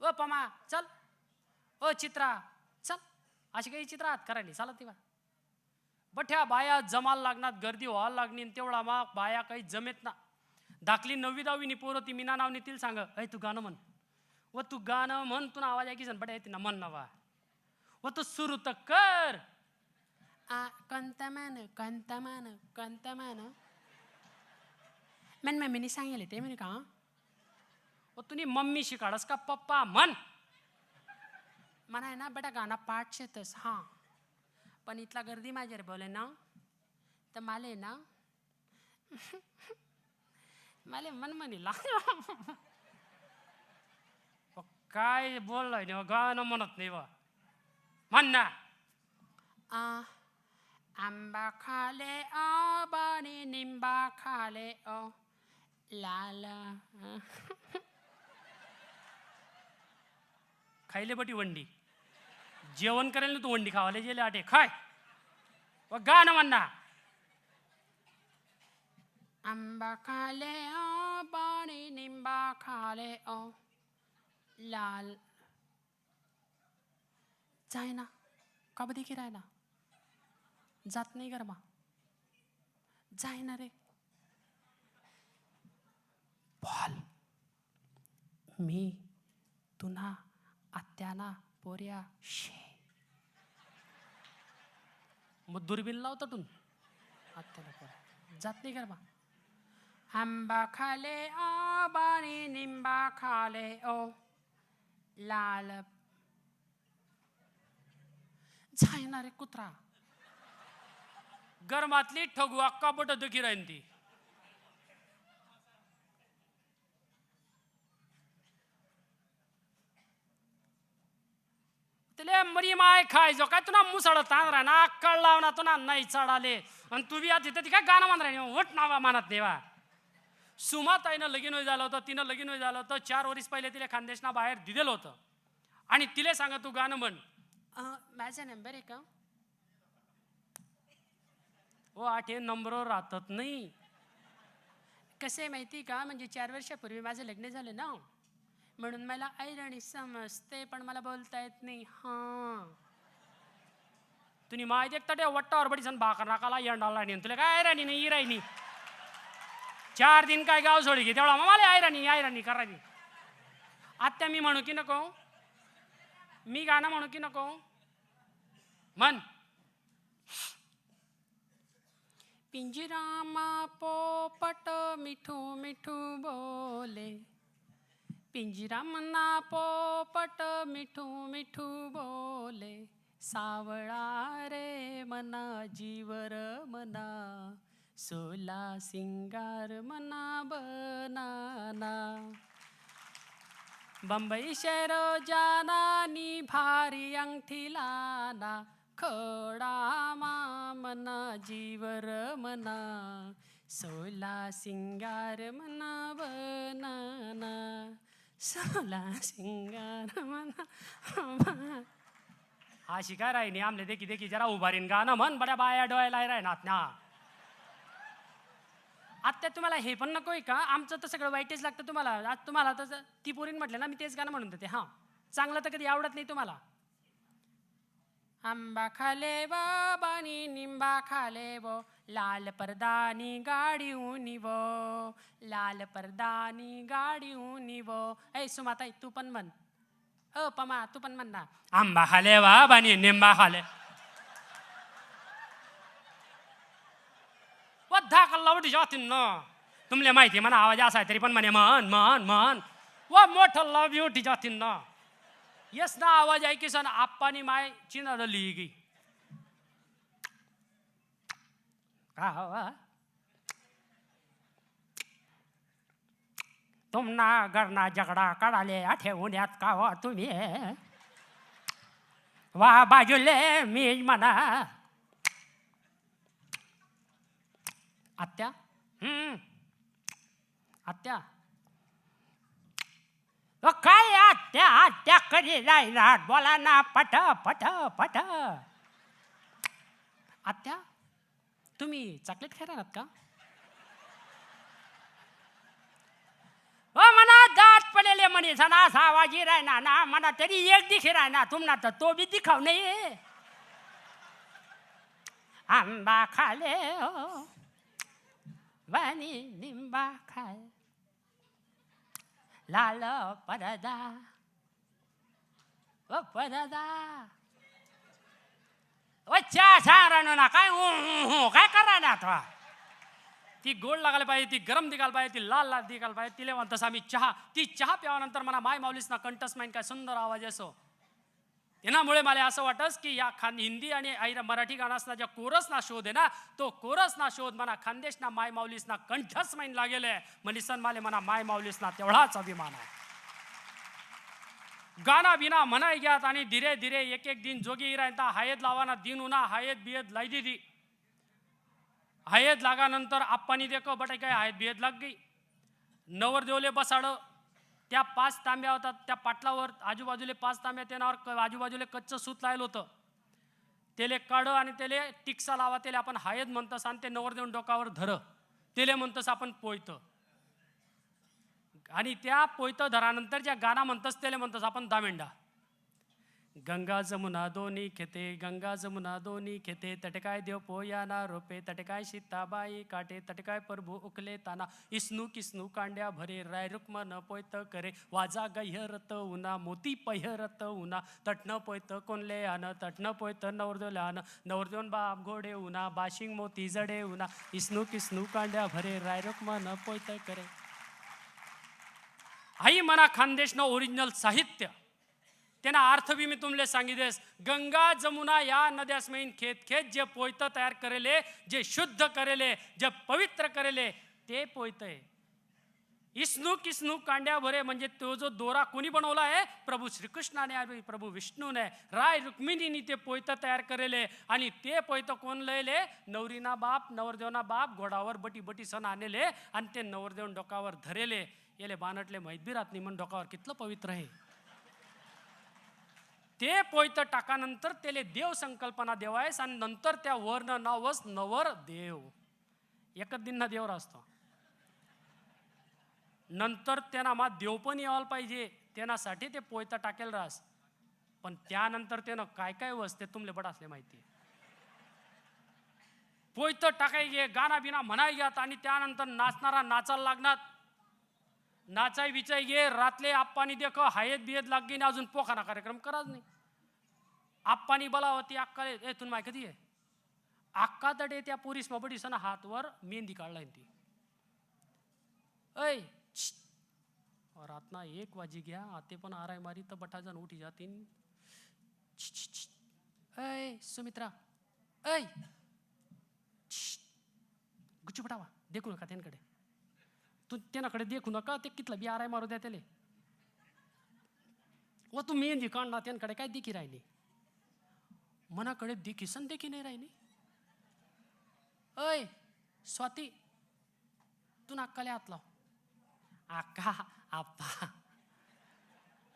C: ओ पमा चल, ओ चित्रा चल, अशी काही चित्रात करायला चालत तेव्हा बठ्या बाया जमाला लागणार, गर्दी व्हायला लागणी. तेवढा मग बाया काही जमेत ना. दाखली 9वी 10वी पोरं ती मीना नावनी तिला सांग, ऐ तू गाणं म्हण, व तू गाणं म्हण, तुला आवाज ऐकी जण बड्या येते ना म्हण नवा, व तू सुरू तर कर. कोणता मान कोणता मान कोणता मान मन मम्मीने सांगितले ते म्हणे का. व तुम्ही मम्मी शिकाडस का पप्पा म्हण. म्हणा ना बेटा गाणं पाठ शेतस हां, पण इथला गर्दी माझ्यावर बोले ना तर माले ना माले मन म्हणीला काय बोललाय नाही गाणं म्हणत नाही वा म्हण ना. आंबा खाले ओ बाणी निंबा खाले ओ लाला
A: खायले बटी वंडी जेवण करेल ना तू वंडी खावाले गेले आटे खाय व गाणं म्हणा आंबा खाले ओ पाणी निंबा खाले ओ लाल जाय ना कबड्डी खेळायला जात नाही गरमा जाय ना रे बोल मी तुना आत्याना पोऱ्या शे मग दुर्बीन लावतो तू आत्याला पोऱ्या जात नाही गरमा आंबा खाले ओ बाणी निंबा खाले ओ लाल जाय ना रे कुत्रा गरमातली ठगू अक्का बोट दुखी राहीन ती तिले मरी माय खायचो काय तुला मुसळ तांदरा ना अक्कळ लावना तुला नाही चढाले आणि तू बी तिथं ती काय गाणं म्हणा उठ नावा मानत देवा सुमाताईनं लगीन होय झालं होतं तिनं लगीन होय झालं होतं 4 वर्ष पहिले तिला खानदेशना बाहेर दिलेलं होतं आणि तिले सांगा तू गाणं म्हण माझा नंबर आहे का हो 8 नंबरवर राहतात नाही कसं आहे माहिती का म्हणजे 4 वर्षापूर्वी माझं लग्न झालं ना म्हणून मला ऐराणी समजते पण मला बोलता येत नाही हा तुम्ही माहिती एक तटे वट्टावर बडी सण भाकर नाकाला येंडाला नाही तुला काय ऐराणी नाही इरायनी 4 दिन काय गाव सोडी घे तेवढा मला ऐराणी करायनी आत्या मी म्हणू की नको मी गाणं म्हणू की नको मन पिंजरामा पोपट मिठू मिठू बोले पिंजरामना पोपट मिठू मिठू बोले सावळा रे मना जीवर मना सोला सिंगार मना बनाना बंबई शहर जाना नी भारी अंगठी लाना खडा मना जीवर मना सोला सिंगार मना बनाना सोला सिंगार मना हा शिकार आहे नी आमले देखी देखी जरा उभारीन गाणं म्हण बड्या बाया डोळ्याला राहणार ना आत्या तुम्हाला हे पण नकोय का आमचं तर सगळं वाईटच लागतं तुम्हाला आज तुम्हाला तर ती पोरीन म्हटलं ना मी तेच गाणं म्हणून देते हां चांगलं तर कधी आवडत नाही तुम्हाला आंबा खाले व बाणी निंबा खाले वो लाल परदानी गाडी उनी वो लाल परदानी गाडी उनी वो ऐ सुमाताई तू पण म्हण पमा तू पण म्हण ना आंबा खाले वा बाणी निंबा खाले वद्धा कल्ला उठी जातील ना तुमले माहिती म्हणा आवाज असा तरी पण म्हणे म्हण म्हण म्हण व मोठं लव उठी जातील ना यस ना आवाज ऐकी सन आप्पानी माय चिन्ह लिही तुमना घरना झगडा काढाले आठवण्यात का हो तुम्ही वा बाजूले मी म्हणा आत्या आत्या काय आत्या आत्या कधी जाईनात बोला ना पट पट पट आत्या तुम्ही चॉकलेट खाणार का मना दात पडलेले म्हणे सणा आवाजी राहणार ना म्हणा तरी एक दिखे राहणार तुम्हाला तर तो बी दिखाव नाही आंबा खाले हो बाणी निंबा खाय लाल परदा ओ परदा ओ चहा सांग ना काय काय करा ना आता ती गोड लागायला पाहिजे ती गरम दिगायला पाहिजे ती लाल लाल दिगायला पाहिजे तिला म्हणतस आम्ही चहा ती चहा प्यावानंतर मला माय माऊलीस ना कंठस माईन काय सुंदर आवाज असो यामुळे मला असं वाटस की या हिंदी आणि मराठी गाण्यासना ज्या कोरस ना शोध आहे ना तो कोरस ना शोध म्हणा खानदेश ना माय माऊलीस ना कंठस माईन लागेल मलिसन माले म्हणा माय माऊलीस ना तेवढाच अभिमान आहे गाना बिना म्हणाय घ्यात आणि धीरे धीरे एक एक दिन जोगी राहता हायद लावाना दिन उना हायद बियद लाई दी हायद लागा नंतर आप्पानी देखो बटे काय हायद बियद लाग गई नवर देवले बसाड त्या 5 तांब्या होतात, त्या पाटलावर आजूबाजूले 5 तांब्या, त्यावर आजूबाजूले कच्चं सूत लायलं होतं. त्याले काढ आणि त्याले टिक्सा लावा, त्याला आपण हायद म्हणतस, आणि ते नवर देऊन डोकावर धर, त्याले म्हणतस आपण पोयत. आणि त्या पोयत धरानंतर ज्या गाणं म्हणतस त्याला म्हणतस आपण दामेंडा. गंगा जमुना दोन्ही खेते, गंगा जमुना दोन्ही खेते, तटकाय देव पोयाना रोपे, तटकाय सीताबाई काटे, तटकाय प्रभू उकले ताना, इसनू किसनू कांड्या भरे, राय रुक्मन पोयत करे, वाजा गह्यरत उना, मोती पहिरत उना, तटन पोयत कोणले आन, तटन पोयत नवरदेवले आन, नवरदेवन बाप घोडे उना, बाशिंग मोती जडे उना, इसनू किसनू कांड्या भरे, राय रुक्मन पोयत करे. आई मना खानदेशनं ओरिजिनल साहित्य, त्यांना अर्थ बी मी तुमले सांगितलेस. गंगा जमुना या नद्यास मैन खेत खेत जे पोयत तयार करेले, जे शुद्ध करेले, जे पवित्र करेले, ते पोयत आहे. इसनू किसनू कांड्या भरे म्हणजे तो जो दोरा कोणी बनवला आहे, प्रभू श्रीकृष्णाने, प्रभू विष्णूने, राय रुक्मिणीने ते पोयत तयार करेले. आणि ते पोयत कोण लयले, नवरीना बाप, नवरदेवना बाप घोडावर बटी बटी सण आणले, आणि ते नवरदेवन डोकावर धरेले. येले बानटले माहित बी राहत नाही मन डोकावर कितलं पवित्र आहे. ते पोयत टाकानंतर त्याले देव संकल्पना देवायस, आणि नंतर त्या वर्ण नावस नवर देव. एकच दिन ना देव असतो, नंतर त्यांना मा देव पण यायला पाहिजे, त्यासाठी ते पोयत टाकेल रास. पण त्यानंतर त्यानं काय काय वसते तुमले बड असले माहिती. पोयत टाकाय गे, गाणा बिना म्हणाय घ्यात, आणि त्यानंतर नाचणारा नाचायला लागणार. नाचाय विचाय गे, रातले आप्पानी देख हायत बियत लागे, अजून पोखाना कार्यक्रम कराच नाही. आप्पानी बोला होती अक्का, ए तुला माहिती कधी आहे अक्का तडे त्या पोरीस मबडी सण हातवर मेहंदी काढला ती. ऐ रातना 1 वाजी गया, आते पण आराय मारी तर बटाजन उठी जातीन. ऐ सुमित्रा, ऐ गुच्ची बटावा, देखू नका त्यांकडे, तू त्याकडे देखू नका, ते कितलं बी आराय मारू द्या त्याले. व तू मेहंदी काढला त्यांकडे काय देखी राहिली, मनाकडे देखी सण देखी नाही राहिली. ऐ स्वाती, तू नाकाले हात लाव. आका आप्पा,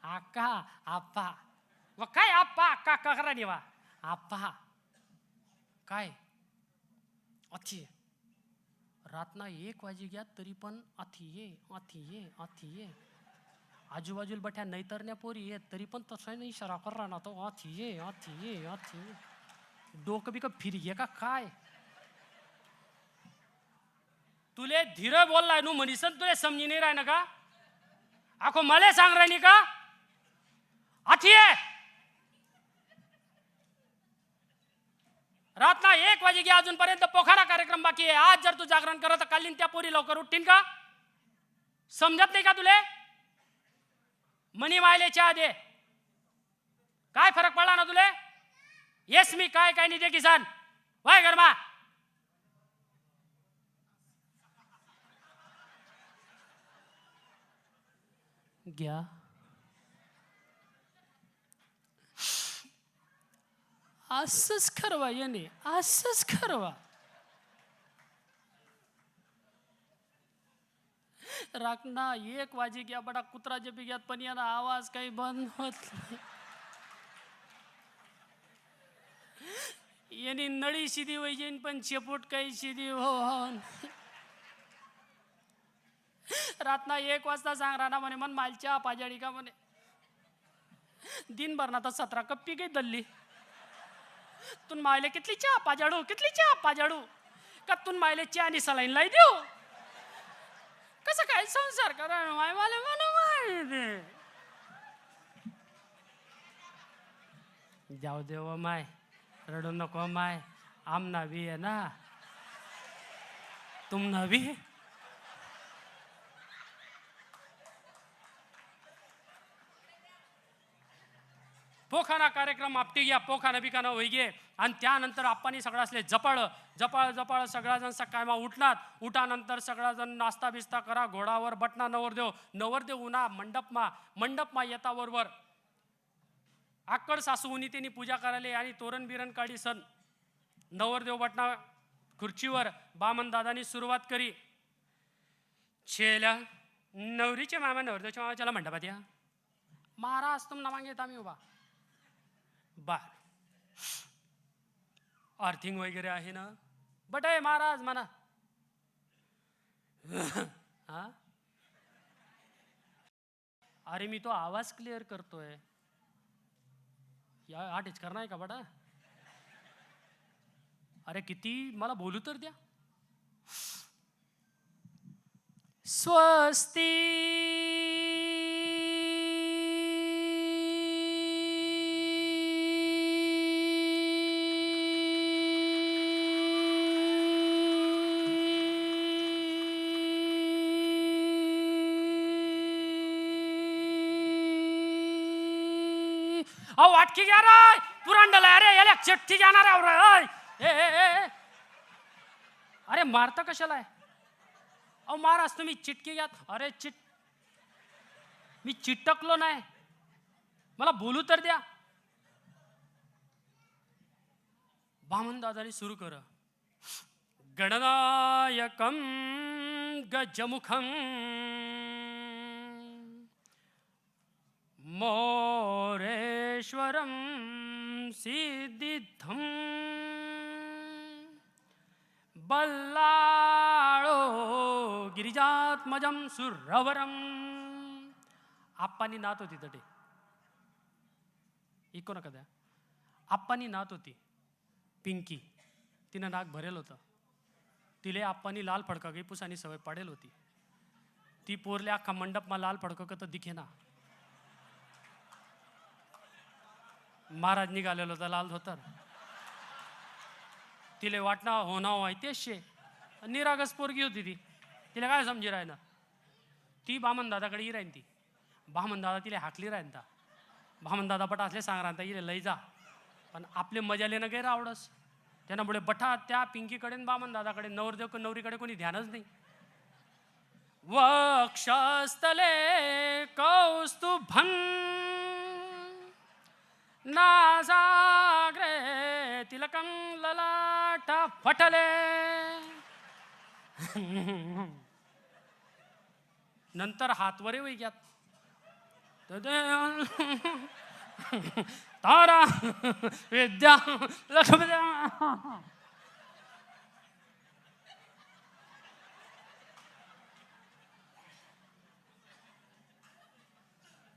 A: आका आप्पा, व काय आप्पा अक्का अक्का करा निवा, आप्पा काय अथी. रातना 1 वाजी गया तरी पण अथी ये. आजूबाजूला बठ्या नैतरण्या पोरी येत तरी पण तसा नाही इशारा करा ना तो, अथी ये. डोकं बिक फिरी का काय. तुले धीरे बोललाय नु म्हणीसन तुले समजी नाही राह ना का, आखो मले सांग राहिली का अथी ये. रातना 1 वाजे गया, अजूनपर्यंत पोखारा कार्यक्रम बाकी आहे. आज जर तू जागरण करत कालीन त्या पोरी लवकर उठतीन का, समजत नाही का तुले. मनी मायले चहा दे, काय फरक पडला ना तुले. येस मी काय काय नाही दे किसान वाय गरमा. गया असंच खरवा, याने असंच खरवा. राखना 1 वाजी गया, बडा कुत्रा जे बी गयात, पण याना आवाज काही बंद होत नाही. यानी नळी शिदी होई जाईन पण शेपूट काही शिदी हो. रातना 1 वाजता सांग राहना म्हणे मन मालच्या पाजाडी का म्हणे. दिनभर ना तर 17 कप्पी गई दल्ली. तुन मायले कितली चहा पाजाडू का, तुन मायले चहा आणि सलाईन लाई देऊ. कसं काय संसार करा माय मला म्हणा. जाऊ देव माय, रडू नको माय, आमना भी आहे ना, तुमना भी. पोखाना कार्यक्रम आपटी गया, पोखाना बिकाना होई गे. आणि त्यानंतर आप्पानी सगळं असले जपाळ सगळाजण सकाळी उठानंतर सगळाजण नाश्ता बिस्ता करा, घोडावर बटना नवरदेव उन्हा मंडपमा येता बरोबर आकड सासू उनी त्यांनी पूजा करायला आणि तोरण बिरण काढी सण. नवरदेव बटना खुर्चीवर बामन दादानी सुरुवात करी. छेल्या नवरीचे मामा नवरदेवच्या मामा त्याला मंडपात या. महाराज तुम नामांगे येत आम्ही उभा. बर अर्थिंग वगैरे आहे ना. बट आहे महाराज म्हणा. हा अरे मी तो आवाज क्लिअर करतोय. या आठ करणार आहे का बडा. अरे किती मला बोलू तर द्या. स्वस्ती अहो वाटकी घ्या रे पुरांडला. अरे याला चिठ्ठी जाणार आहे. ए अरे मारता कशाला आहे. अहो महाराज तुम्ही चिटकी घ्या. अरे मी चिटकलो नाही. मला बोलू तर द्या. बामन दादानी सुरू कर. गणनायकम गजमुखम मोरेश्वरम सिद्धिधम बल्लाळो गिरिजात्मजम सुरवरम. आप्पानी नात होती तटे. इको नका द्या. आप्पानी नात होती पिंकी. तिनं नाक भरेल होतं. तिले आप्पानी लाल फडका गी पुसानी सवय पाडेल होती. ती पोरल्या अख्खा मंडपमा लाल फडकं तर दिखे ना. महाराज निघालेलो होता लाल धोतर. तिले वाटणं हो ना हो तेच शे. निरागस पोरगी होती ती. तिला काय समजी राहिना. ती बामन दादाकडे ही राहीन. ती बामन दादा तिला हाकली राहीन. ता बामन दादा बटा असले सांग राहता इले लई जा. पण आपले मजा लेणं गैर आवडस. त्यामुळे बठा त्या पिंकीकडे बामन दादाकडे नवरदेव नवरीकडे कोणी ध्यानच नाही. वक्षस्थले कौस्तुभं नासाग्रे तिलकं ललाट फटले. नंतर हातवरे वैग्यात तारा विद्या लक्ष्मी.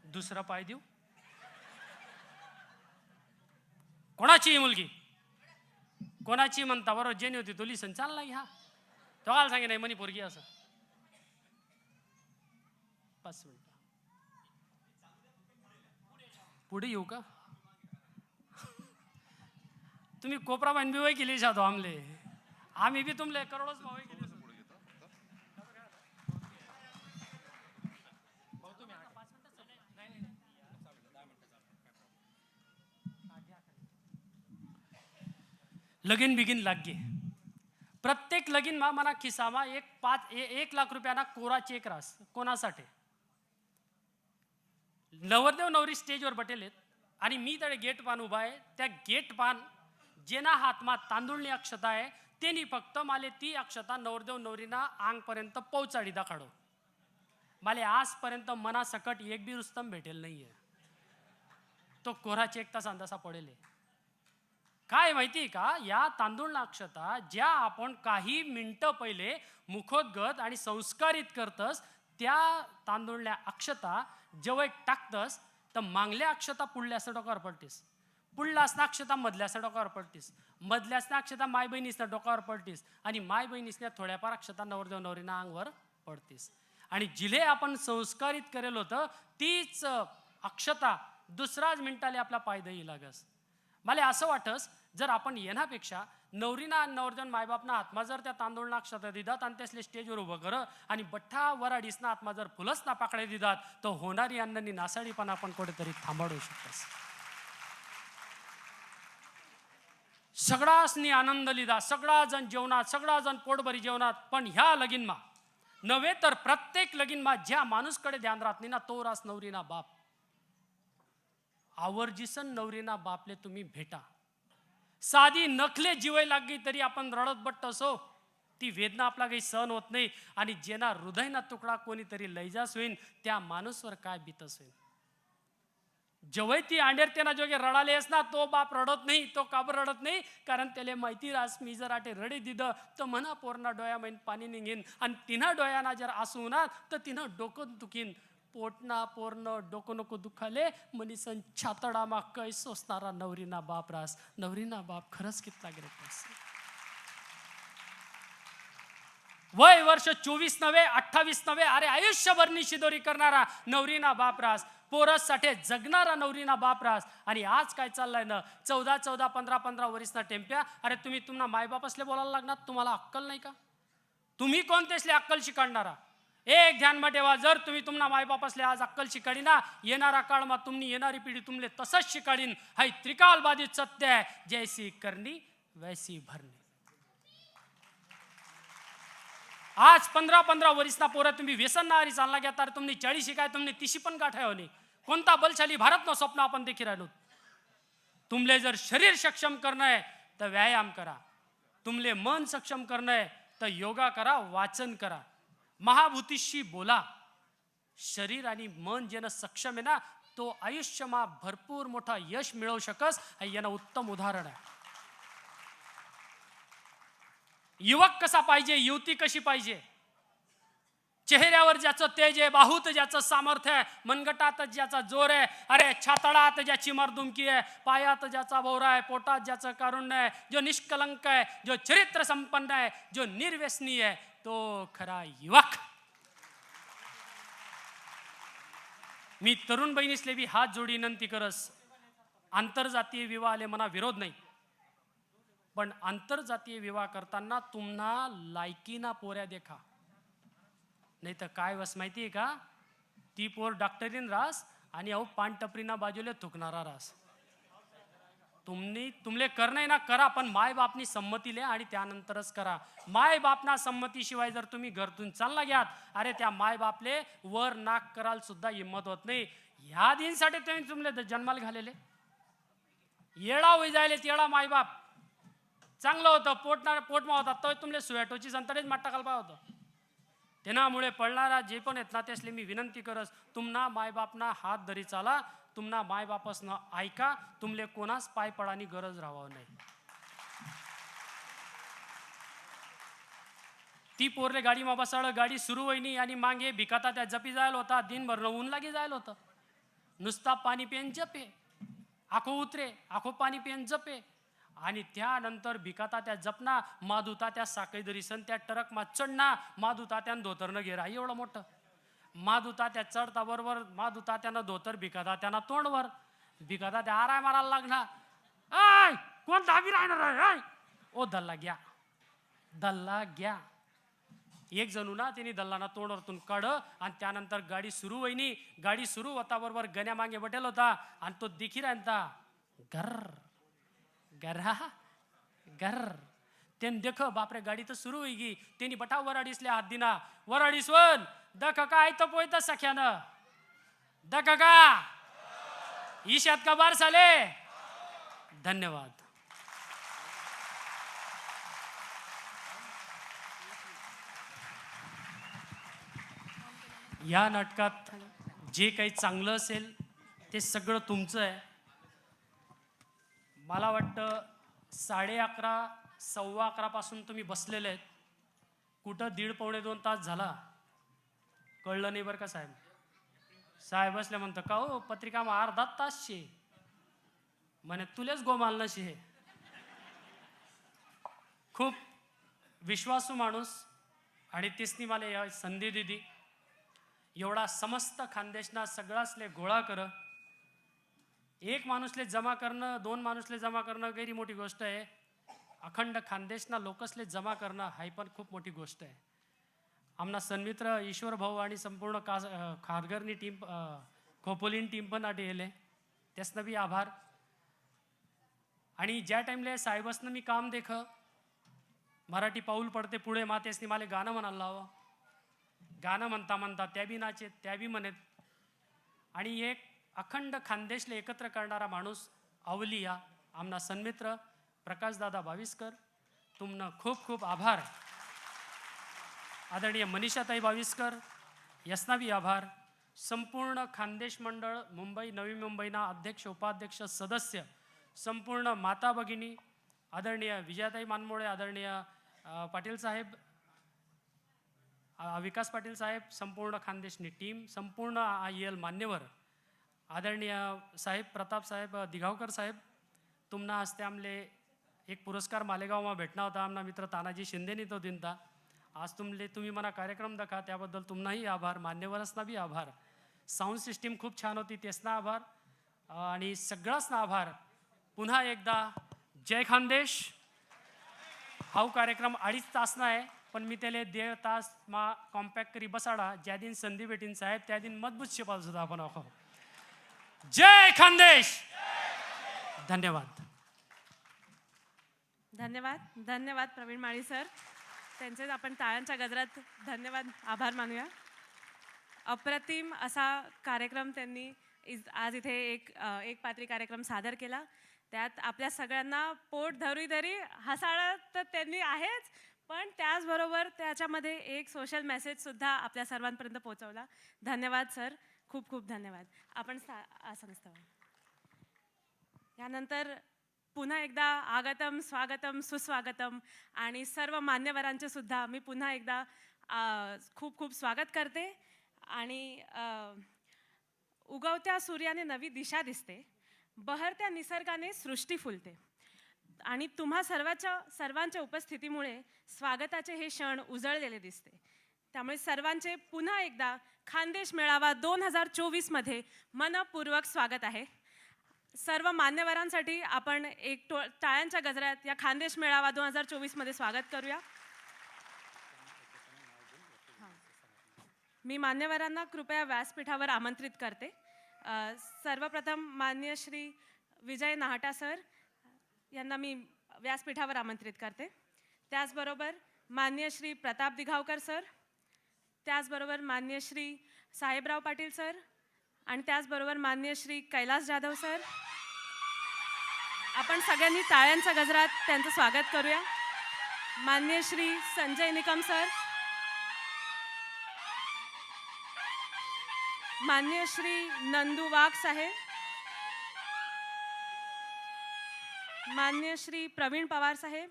A: दुसरा पाय देऊ. कोणाची मुलगी कोणाची म्हणता बरोबर जेनी होती तो लिसन चालला ह्या. तो काल सांगे नाही मनी पोरगी असं. 5 मिनिट पुढे येऊ का. तुम्ही कोपरा बहन बी वय केली जातो आमले. आम्ही बी तुमले करोडच भाव केले. लगीन बिगीन लागे. प्रत्येक लगीन मा मना खिसामा 1 लाख रुपयाना कोरा चेक रास. कोणासाठी. नवरदेव नवरी स्टेजवर बटेलेत आणि मी तडे गेट पान उभा आहे. त्या गेट पान जेना हातमा तांदूळनी अक्षता आहे तेनी फक्त माले ती अक्षता नवरदेव नवरीना आंगपर्यंत पोहोचाडी दाखडो. माले आजपर्यंत मना सकट एक बी रुस्तम भेटेल नाहीये. तो कोरा चेक तसा अंदासा पडेल. काय माहिती का. या तांदूळ अक्षता ज्या आपण काही मिनिटं पहिले मुखोद्गत आणि संस्कारित करतस त्या तांदूळल्या अक्षता जेव्हा टाकतस तर मागल्या अक्षता पुढल्या असं डोक्यावर पडतीस. पुढल्या असणं अक्षता मधल्या असं डोक्यावर पडतीस. मधल्या असणं अक्षता माय बहिणीसनं डोक्यावर पडतीस. आणि माय बहिणीसल्या थोड्याफार अक्षता नवरदेव नवरीना अंगवर पडतीस. आणि जिले आपण संस्कारित करेल होतं तीच अक्षता दुसराच मिनिटाले आपला पाय दही लागस. मला असं वाटस जर आपण येण्यापेक्षा नवरीना आणि नवरदेव मायबापना आत्मा जर त्या तांदूळना अक्षता दिदात आणि त्यासले स्टेजवर उभं कर आणि बठ्ठा वराडीसना आत्मा जर फुलस ना पाकडे दिदात तर होणारी अन्ननी नासाडीपणा आपण कुठेतरी थांबवू शकतोस. सगळासनी आनंद लिदा. सगळा जण जेवणात सगळा जण पोटभरी जेवणात. पण ह्या लगीनमा नव्हे तर प्रत्येक लगीनमा ज्या माणूसकडे ध्यान राहत नाही ना तो रास नवरीना बाप. आवर्जीसन नवरीना बापले तुम्ही भेटा. साधी नखले जीवे लागी तरी आपण रडत बट्ट असो ती वेदना आपला काही सहन होत नाही आणि जेना हृदयना तुकडा कोणीतरी लैजास होईन त्या माणूसवर काय बीतस होईन. जेव्हा ती आंडेर त्यांना जोगे रडालेस ना तो बाप रडत नाही. तो काबर रडत नाही? कारण त्याला माहिती रास मी जर आटे रडी दिलं तर म्हणा पोरणा डोया मैन पाणी निघेन आणि तिनं डोयाना जर आसू होणार तर तिनं डोकं दुखीन. पोटना पोरणं डोकं नको दुखाले मनीसन छातडामा कैस असणारा नवरीना बाप रास. नवरीना बाप खरंच कितला ग्रेट. वय वर्ष 24 नव्हे 28 नव्हे अरे आयुष्यभर निशिदोरी करणारा नवरीना बाप रास. पोरससाठी जगणारा नवरीना बाप रास. आणि आज काय चाललंय ना 14 15 वर्षना टेम्प्या. अरे तुम्ही तुम्हाला मायबाप असले बोलायला लागणार. तुम्हाला अक्कल नाही का? तुम्ही कोणतेसले अक्कल शिकाडणारा? एक ध्यानमा ठेवा, जर तुम्ही तुम्हाला मायबाप असले आज अक्कल शिकाडी ना येणारा काळमा तुम्ही येणारी पिढी तुमले तसंच शिकाडीन. हाय त्रिकाल बाधित सत्य आहे. जैसी करणी वैसी भरणी. आज 15 वर्षना पोरं तुम्ही व्यसन नारी चालला घ्या तर तुम्ही 40 शिकाय तुम्ही 30 पण गाठाय होणे. कोणता बलशाली भारत न स्वप्न आपण देखील राहिलो. तुमले जर शरीर सक्षम करणं आहे तर व्यायाम करा. तुमले मन सक्षम करणं आहे तर योगा करा, वाचन करा, महाभूतीशी बोला. शरीर आणि मन जेनं सक्षम आहे ना तो आयुष्यमा भरपूर मोठा यश मिळवू शकस. हे यानं उत्तम उदाहरण आहे. युवक कसा पाहिजे, युवती कशी पाहिजे? चेहऱ्यावर ज्याचं तेज आहे, बाहूत ज्याचं सामर्थ्य आहे, मनगटात ज्याचा जोर आहे, अरे छातडात ज्याची मर्दुमकी आहे, पायात ज्याचा भोवरा आहे, पोटात ज्याचं कारुण्य आहे, जो निष्कलंक आहे, जो चरित्र संपन्न आहे, जो निर्व्यसनी आहे, तो खरा युवक. मी तरुण बहिणीसले बी हात जोडी विनंती करस. आंतरजातीय विवाहाले मना विरोध नाही, पण आंतरजातीय विवाह करताना तुम्हाला लायकीना पोऱ्या देखा. नाही तर काय वस माहिती आहे का? ती पोर डॉक्टरीन रास आणि अहो पानटपरीना बाजूला थुकणारा रास. तुमले करणं ना करा, पण माय बापनी संमती ले आणि त्यानंतरच करा. माय बापना संमतीशिवाय जर तुम्ही घरातून चालला घ्यात अरे त्या माय बापले वर नाक कराल सुद्धा हिंमत होत नाही. ह्या दिनसाठी तुम्ही तुमले जन्माला घालेले. येडा होई जायले तेडा माय बाप चांगलं होतं. पोटमा होता तो तुमले सुयाटोची संतडेच माट टाकायला पाहिजे होतं. त्यामुळे पडणारा जे पण आहेत ना त्यासले मी विनंती करस तुम्हाला मायबापना हात धरी चाला. तुम्हाला मायबापसनं ऐका. तुमले कोणाच पाय पडानी गरज राहावं नाही. ती पोरले गाडी मा बसाळ गाडी सुरू होईनी आणि मागे भिकाता त्या जपी जायला होता. दिनभर ऊन लागी जायला होतं. नुसता पाणी पेन जपे आखो उतरे आखो पाणी पेन जपे आणि त्यानंतर भिकाता त्या जपना माधुता त्या साखळी दरीसन त्या ट्रक मा चढना माधुता त्यानं धोतरनं घेरा. एवढं मोठं माधुता त्या चढता बरोबर माधुता त्यानं धोतर भिकाता त्यांना तोंडवर भिकाता त्या आराय मारायला लागणार. आय कोण दाबी राहणार आहे? ओ दल्ला घ्या. एक जणू ना त्यांनी दल्लाना तोंडवरतून काढ आणि त्यानंतर गाडी सुरू होईनी. गाडी सुरू होता बरोबर गण्या मागे बटेल होता आणि तो देखी राहता घर तेन देख बापरे गाडी तर सुरू होई गी. त्यांनी बटा वराडीसले हात दिना. वराडीसवन दख काय तर पोयत सख्यानं दख का ईशात का बार साले. धन्यवाद. या नाटकात जे काही चांगलं असेल ते सगळं तुमचं आहे. मला वाटतं 11:30 11:15 पासून तुम्ही बसलेले आहेत. कुठं 1.5-2 तास झाला कळलं नाही बरं का साहेब. साहेब बसले म्हणतं का हो पत्रिका मग अर्धा तास शे म्हणे तुलेच गोमाल नशी. हे खूप विश्वासू माणूस आणि तिसनी मला या संधी दिली. एवढा समस्त खानदेशना सगळासले गोळा कर. एक माणूसले जमा करणं 2 माणूसले जमा करणं गैरी मोठी गोष्ट आहे. अखंड खानदेशना लोकसले जमा करणं हाही पण खूप मोठी गोष्ट आहे. आमना सन्मित्र ईश्वर भाऊ आणि संपूर्ण खारघरनी टीम खोपोलीन टीम पण आटे येले त्यासनं बी आभार. आणि ज्या टाईमले साहेबसनं मी काम देख मराठी पाऊल पडते पुढे मातेसनी मला गाणं म्हणायला लावं. गाणं म्हणता त्या बी नाचेत त्या बी म्हणत. आणि एक अखंड खानदेशले एकत्र करणारा माणूस अवलिया आमना सन्मित्र प्रकाशदादा भाविस्कर. तुमनं खूप खूप आभार. आदरणीय मनीषाताई बाविस्कर यसनावी आभार. संपूर्ण खानदेश मंडळ मुंबई नवी मुंबईना अध्यक्ष उपाध्यक्ष सदस्य संपूर्ण माता भगिनी आदरणीय विजयाताई मानमोळे आदरणीय पाटील साहेब विकास पाटील साहेब संपूर्ण खानदेशनी टीम संपूर्ण IEL मान्यवर आदरणीय साहेब प्रताप साहेब दिघावकर साहेब तुमना हस्ते आमले एक पुरस्कार मालेगावમાં भेटना होता. आमना मित्र तानाजी शिंदेनी तो दिनता. आज तुम्ही मला कार्यक्रम दाखा त्याबद्दल तुमनाही आभार. मान्यवरसना बी आभार. साऊंड सिस्टीम खूप छान होती त्यासना आभार आणि सगळ्यासना आभार. पुन्हा एकदा जय खानदेश. हा कार्यक्रम 2.5 तासना आहे पण मी त्याला 1.5 तास मा कॉम्पॅक्ट करी बसाडा. ज्या दिन संधी भेटीन साहेब त्या दिन मजबूत शिपाल सुद्धा आपण आहो. जय खानदेश. धन्यवाद.
D: धन्यवाद प्रवीण माळी सर. त्यांचेच आपण टाळ्यांच्या गजरात धन्यवाद आभार मानूया. अप्रतिम असा कार्यक्रम त्यांनी आज इथे एक पात्री कार्यक्रम सादर केला. त्यात आपल्या सगळ्यांना पोट धरी हसाळं तर त्यांनी आहेच पण त्याचबरोबर त्याच्यामध्ये एक सोशल मेसेजसुद्धा आपल्या सर्वांपर्यंत पोहोचवला. धन्यवाद सर. खूप खूप धन्यवाद. आपण आसन स्थावर. यानंतर पुन्हा एकदा आगतम स्वागतम सुस्वागतम आणि सर्व मान्यवरांचे सुद्धा मी पुन्हा एकदा खूप खूप स्वागत करते. आणि उगवत्या सूर्याने नवी दिशा दिसते. बहरत्या निसर्गाने सृष्टी फुलते आणि तुम्हा सर्वांच्या उपस्थितीमुळे स्वागताचे हे क्षण उजळलेले दिसते. त्यामुळे सर्वांचे पुन्हा एकदा खानदेश मेळावा 2024 मध्ये मनपूर्वक स्वागत आहे. सर्व मान्यवरांसाठी आपण एक टाळ्यांच्या गजरात या खानदेश मेळावा 2024 मध्ये स्वागत करूया. मी मान्यवरांना कृपया व्यासपीठावर आमंत्रित करते. सर्वप्रथम मान्य श्री विजय नाहटा सर यांना मी व्यासपीठावर आमंत्रित करते. त्याचबरोबर मान्य श्री प्रताप दिघावकर सर, त्याचबरोबर मान्य श्री साहेबराव पाटील सर आणि त्याचबरोबर मान्य श्री कैलास जाधव सर. आपण सगळ्यांनी टाळ्यांच्या गजरात त्यांचं स्वागत करूया. मान्य श्री संजय निकम सर, मान्य श्री नंदू वाघ साहेब, मान्य श्री प्रवीण पवार साहेब,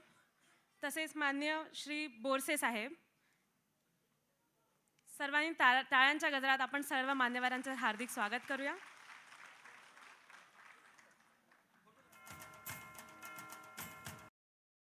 D: तसेच मान्य श्री बोरसे साहेब. सर्वांनी टाळ्यांच्या गजरात आपण सर्व मान्यवरांचं हार्दिक स्वागत करूया.